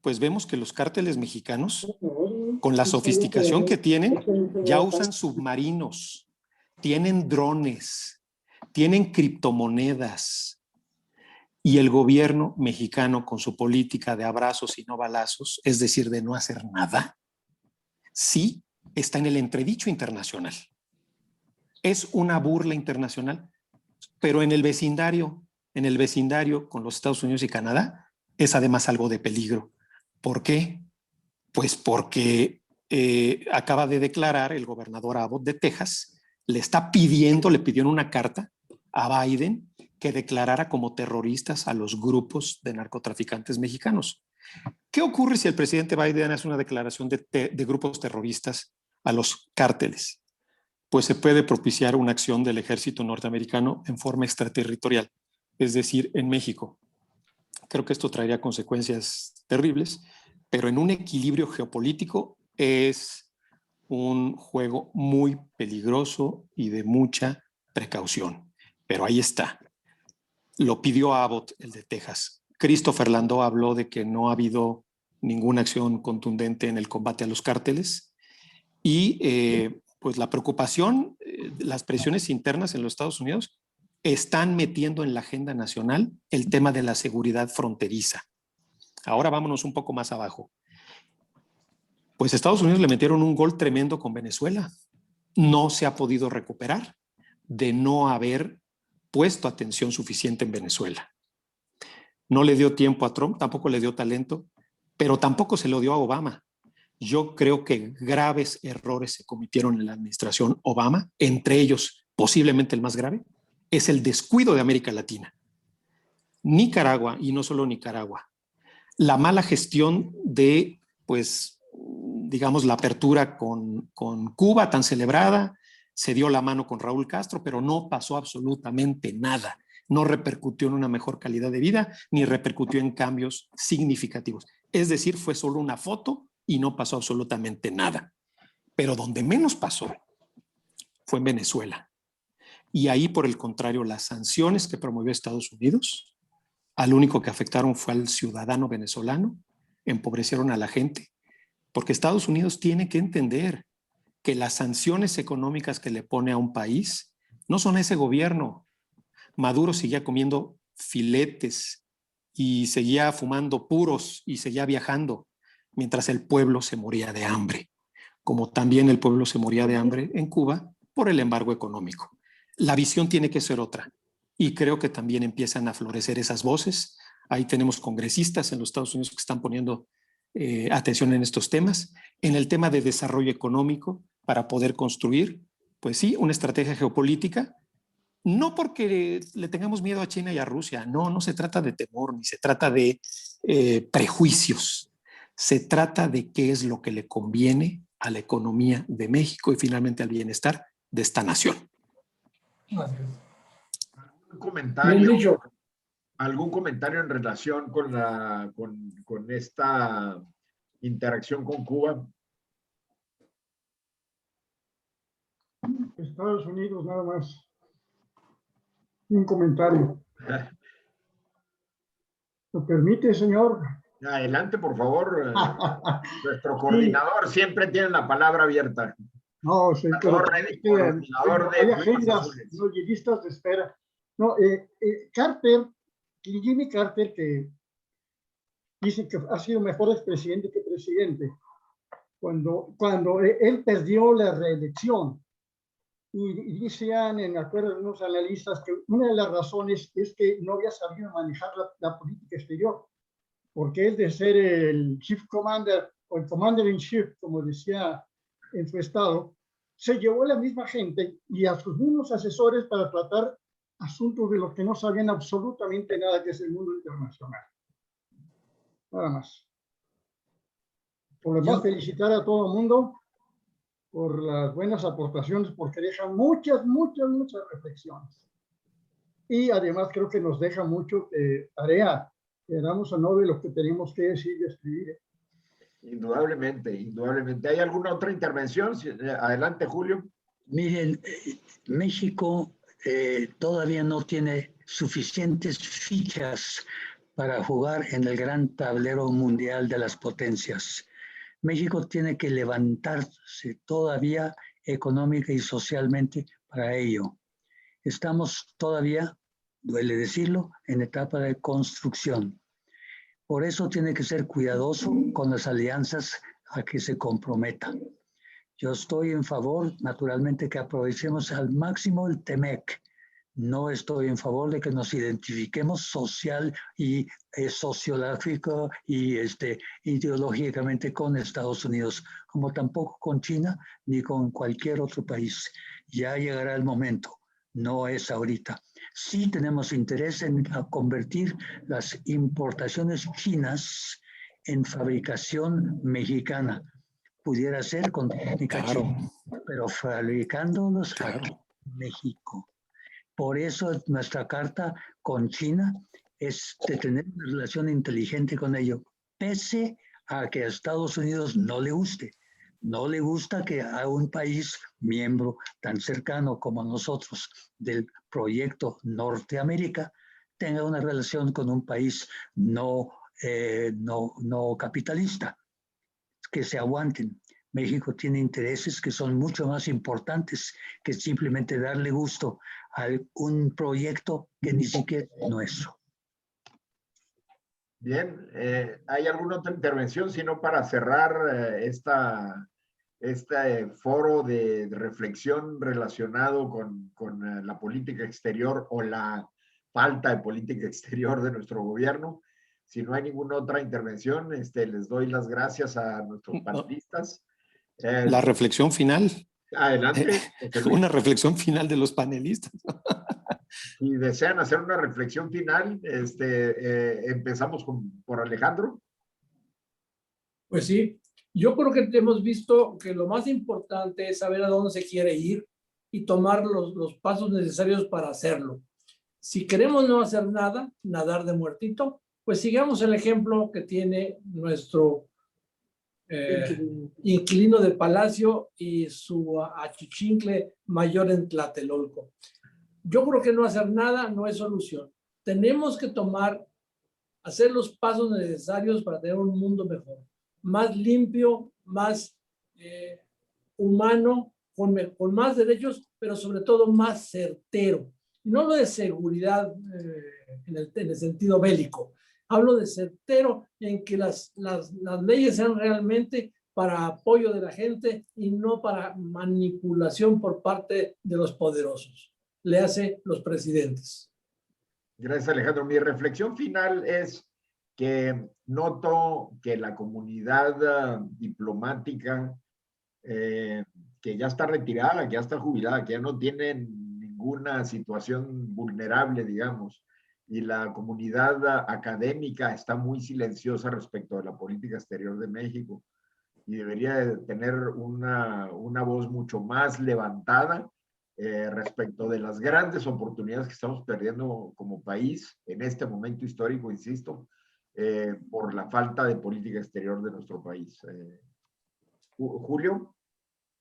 pues vemos que los cárteles mexicanos, con la sofisticación que tienen, ya usan submarinos, tienen drones, tienen criptomonedas. Y el gobierno mexicano, con su política de abrazos y no balazos, es decir, de no hacer nada, sí está en el entredicho internacional. Es una burla internacional, pero en el vecindario con los Estados Unidos y Canadá, es además algo de peligro. ¿Por qué? Pues porque acaba de declarar el gobernador Abbott de Texas, le pidió en una carta a Biden que declarara como terroristas a los grupos de narcotraficantes mexicanos. ¿Qué ocurre si el presidente Biden hace una declaración de grupos terroristas a los cárteles? Pues se puede propiciar una acción del ejército norteamericano en forma extraterritorial, es decir, en México. Creo que esto traería consecuencias terribles, pero en un equilibrio geopolítico es un juego muy peligroso y de mucha precaución. Pero ahí está. Lo pidió Abbott, el de Texas. Christopher Landau habló de que no ha habido ninguna acción contundente en el combate a los cárteles y pues la preocupación, las presiones internas en los Estados Unidos están metiendo en la agenda nacional el tema de la seguridad fronteriza. Ahora vámonos un poco más abajo. Pues Estados Unidos le metieron un gol tremendo con Venezuela. No se ha podido recuperar de no haber puesto atención suficiente en Venezuela. No le dio tiempo a Trump, tampoco le dio talento, pero tampoco se lo dio a Obama. Yo creo que graves errores se cometieron en la administración Obama, entre ellos posiblemente el más grave, es el descuido de América Latina. Nicaragua, y no solo Nicaragua, la mala gestión de, pues, digamos, la apertura con Cuba tan celebrada, se dio la mano con Raúl Castro, pero no pasó absolutamente nada. No repercutió en una mejor calidad de vida, ni repercutió en cambios significativos. Es decir, fue solo una foto y no pasó absolutamente nada. Pero donde menos pasó fue en Venezuela. Y ahí, por el contrario, las sanciones que promovió Estados Unidos, al único que afectaron fue al ciudadano venezolano, empobrecieron a la gente, porque Estados Unidos tiene que entender que las sanciones económicas que le pone a un país no son a ese gobierno. Maduro seguía comiendo filetes y seguía fumando puros y seguía viajando, mientras el pueblo se moría de hambre, como también el pueblo se moría de hambre en Cuba por el embargo económico. La visión tiene que ser otra y creo que también empiezan a florecer esas voces. Ahí tenemos congresistas en los Estados Unidos que están poniendo atención en estos temas. En el tema de desarrollo económico, para poder construir, pues sí, una estrategia geopolítica, no porque le tengamos miedo a China y a Rusia, no, no se trata de temor, ni se trata de prejuicios, se trata de qué es lo que le conviene a la economía de México y finalmente al bienestar de esta nación. ¿Un Bien dicho. algún comentario en relación con, con esta interacción con Cuba? Estados Unidos, nada más. Un comentario. ¿Lo permite, señor? Adelante, por favor. Nuestro coordinador siempre tiene la palabra abierta. No, sí, pero Coordinador hay de agendas, no, y listas de espera. No, Carter, Jimmy Carter, que dice que ha sido mejor expresidente que presidente, cuando él perdió la reelección, y decían, en acuerdo de unos analistas, que una de las razones es que no había sabido manejar la política exterior, porque él, de ser el chief commander o el commander in chief, como decía en su estado, se llevó a la misma gente y a sus mismos asesores para tratar asuntos de los que no sabían absolutamente nada, que es el mundo internacional. Nada más. Por lo demás, felicitar a todo el mundo por las buenas aportaciones, porque dejan muchas reflexiones. Y además creo que nos deja mucho tarea, que damos honor de lo que tenemos que decir y escribir. Indudablemente, indudablemente. ¿Hay alguna otra intervención? Adelante, Julio. Miren, México todavía no tiene suficientes fichas para jugar en el gran tablero mundial de las potencias. México tiene que levantarse todavía económica y socialmente para ello. Estamos todavía, duele decirlo, en etapa de construcción. Por eso tiene que ser cuidadoso con las alianzas a que se comprometa. Yo estoy en favor, naturalmente, que aprovechemos al máximo el TEMEC. No estoy en favor de que nos identifiquemos social y sociológico y ideológicamente con Estados Unidos, como tampoco con China ni con cualquier otro país. Ya llegará el momento, no es ahorita. Sí tenemos interés en convertir las importaciones chinas en fabricación mexicana. Pudiera ser con técnica china, pero fabricándolos aquí en México. Por eso nuestra carta con China es de tener una relación inteligente con ello, pese a que a Estados Unidos no le guste. No le gusta que a un país miembro tan cercano como nosotros del proyecto Norteamérica tenga una relación con un país no capitalista. Que se aguanten. México tiene intereses que son mucho más importantes que simplemente darle gusto a un proyecto que ni siquiera es nuestro. Bien, ¿hay alguna otra intervención? Si no, para cerrar este foro de reflexión relacionado con la política exterior o la falta de política exterior de nuestro gobierno. Si no hay ninguna otra intervención, les doy las gracias a nuestros panelistas. La reflexión final. Adelante. Una reflexión final de los panelistas. Si desean hacer una reflexión final, empezamos por Alejandro. Pues sí, yo creo que hemos visto que lo más importante es saber a dónde se quiere ir y tomar los pasos necesarios para hacerlo. Si queremos no hacer nada, nadar de muertito, pues sigamos el ejemplo que tiene nuestro inquilino de Palacio y su achichincle mayor en Tlatelolco. Yo creo que no hacer nada no es solución. Tenemos que hacer los pasos necesarios para tener un mundo mejor, más limpio, más humano, con más derechos, pero sobre todo más certero. No lo de seguridad en el sentido bélico. Hablo de certero en que las leyes sean realmente para apoyo de la gente y no para manipulación por parte de los poderosos. Le hace los presidentes. Gracias, Alejandro. Mi reflexión final es que noto que la comunidad diplomática, que ya está retirada, que ya está jubilada, que ya no tiene ninguna situación vulnerable, digamos, y la comunidad académica está muy silenciosa respecto a la política exterior de México y debería de tener una voz mucho más levantada respecto de las grandes oportunidades que estamos perdiendo como país en este momento histórico, insisto, por la falta de política exterior de nuestro país. Julio.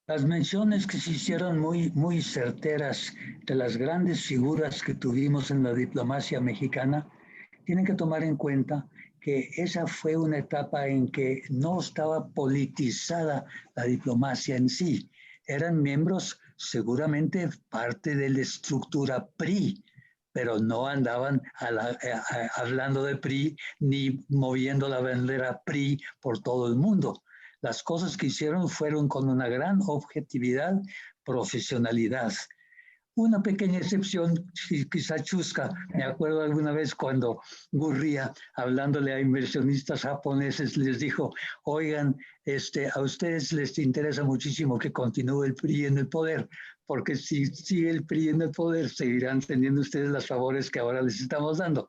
Las menciones que se hicieron muy certeras de las grandes figuras que tuvimos en la diplomacia mexicana, tienen que tomar en cuenta que esa fue una etapa en que no estaba politizada la diplomacia en sí. Eran miembros, seguramente parte de la estructura PRI, pero no andaban hablando de PRI ni moviendo la bandera PRI por todo el mundo. Las cosas que hicieron fueron con una gran objetividad, profesionalidad. Una pequeña excepción, quizá chusca, me acuerdo alguna vez cuando Gurría, hablándole a inversionistas japoneses, les dijo, oigan, a ustedes les interesa muchísimo que continúe el PRI en el poder, porque si sigue el PRI en el poder, seguirán teniendo ustedes los favores que ahora les estamos dando.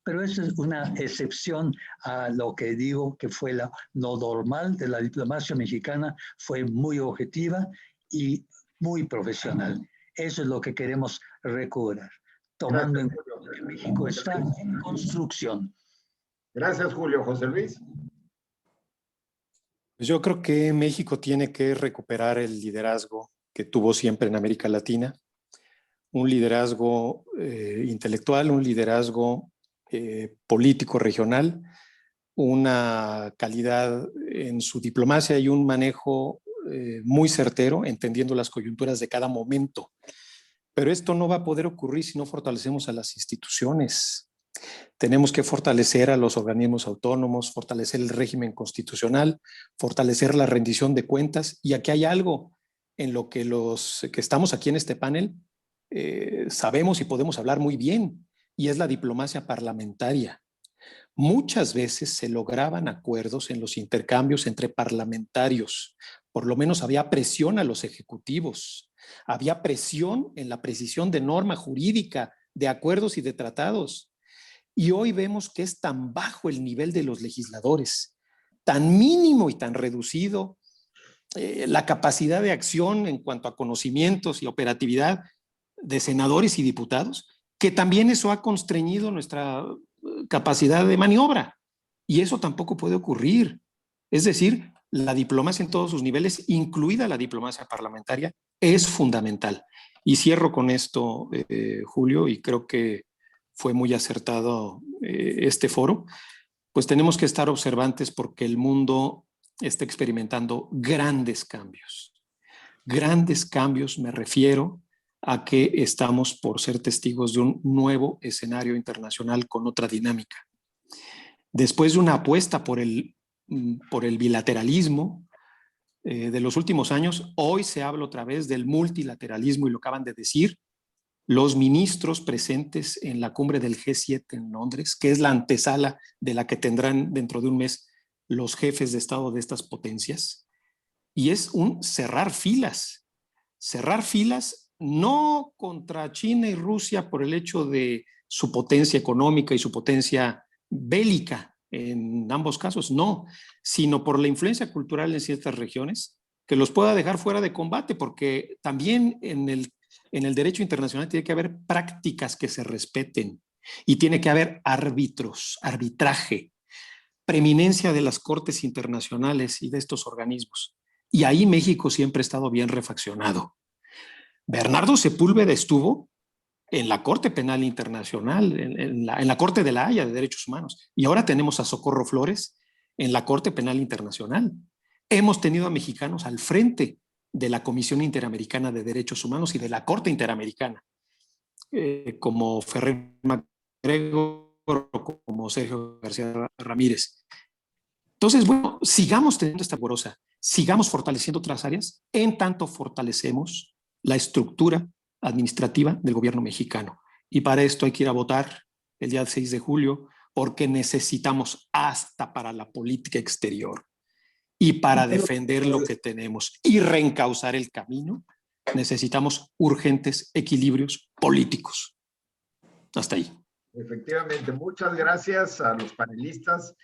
Pero eso es una excepción a lo que digo que fue lo normal de la diplomacia mexicana, fue muy objetiva y muy profesional. Eso es lo que queremos recobrar, tomando en cuenta que México está en construcción. Gracias, Julio. José Luis. Yo creo que México tiene que recuperar el liderazgo que tuvo siempre en América Latina, un liderazgo intelectual, un liderazgo político regional, una calidad en su diplomacia y un manejo muy certero, entendiendo las coyunturas de cada momento. Pero esto no va a poder ocurrir si no fortalecemos a las instituciones. Tenemos que fortalecer a los organismos autónomos, fortalecer el régimen constitucional, fortalecer la rendición de cuentas. Y aquí hay algo en lo que los que estamos aquí en este panel sabemos y podemos hablar muy bien, y es la diplomacia parlamentaria. Muchas veces se lograban acuerdos en los intercambios entre parlamentarios. Por lo menos había presión a los ejecutivos, había presión en la precisión de norma jurídica, de acuerdos y de tratados. Y hoy vemos que es tan bajo el nivel de los legisladores, tan mínimo y tan reducido la capacidad de acción en cuanto a conocimientos y operatividad de senadores y diputados, que también eso ha constreñido nuestra capacidad de maniobra. Y eso tampoco puede ocurrir. Es decir, la diplomacia en todos sus niveles, incluida la diplomacia parlamentaria, es fundamental. Y cierro con esto, Julio, y creo que fue muy acertado este foro, pues tenemos que estar observantes porque el mundo está experimentando grandes cambios. Grandes cambios, me refiero a que estamos por ser testigos de un nuevo escenario internacional con otra dinámica. Después de una apuesta por el bilateralismo de los últimos años, hoy se habla otra vez del multilateralismo y lo acaban de decir los ministros presentes en la cumbre del G7 en Londres, que es la antesala de la que tendrán dentro de un mes los jefes de Estado de estas potencias. Y es un cerrar filas no contra China y Rusia por el hecho de su potencia económica y su potencia bélica en ambos casos, no, sino por la influencia cultural en ciertas regiones que los pueda dejar fuera de combate, porque también en el derecho internacional tiene que haber prácticas que se respeten y tiene que haber árbitros, arbitraje, preeminencia de las cortes internacionales y de estos organismos. Y ahí México siempre ha estado bien refaccionado. Bernardo Sepúlveda estuvo en la Corte Penal Internacional, en la Corte de la Haya de Derechos Humanos, y ahora tenemos a Socorro Flores en la Corte Penal Internacional. Hemos tenido a mexicanos al frente de la Comisión Interamericana de Derechos Humanos y de la Corte Interamericana, como Ferrer MacGregor o como Sergio García Ramírez. Entonces, bueno, sigamos teniendo esta porosa, sigamos fortaleciendo otras áreas, en tanto fortalecemos la estructura administrativa del gobierno mexicano. Y para esto hay que ir a votar el día 6 de julio porque necesitamos hasta para la política exterior y para defender lo que tenemos y reencauzar el camino, necesitamos urgentes equilibrios políticos. Hasta ahí. Efectivamente, muchas gracias a los panelistas.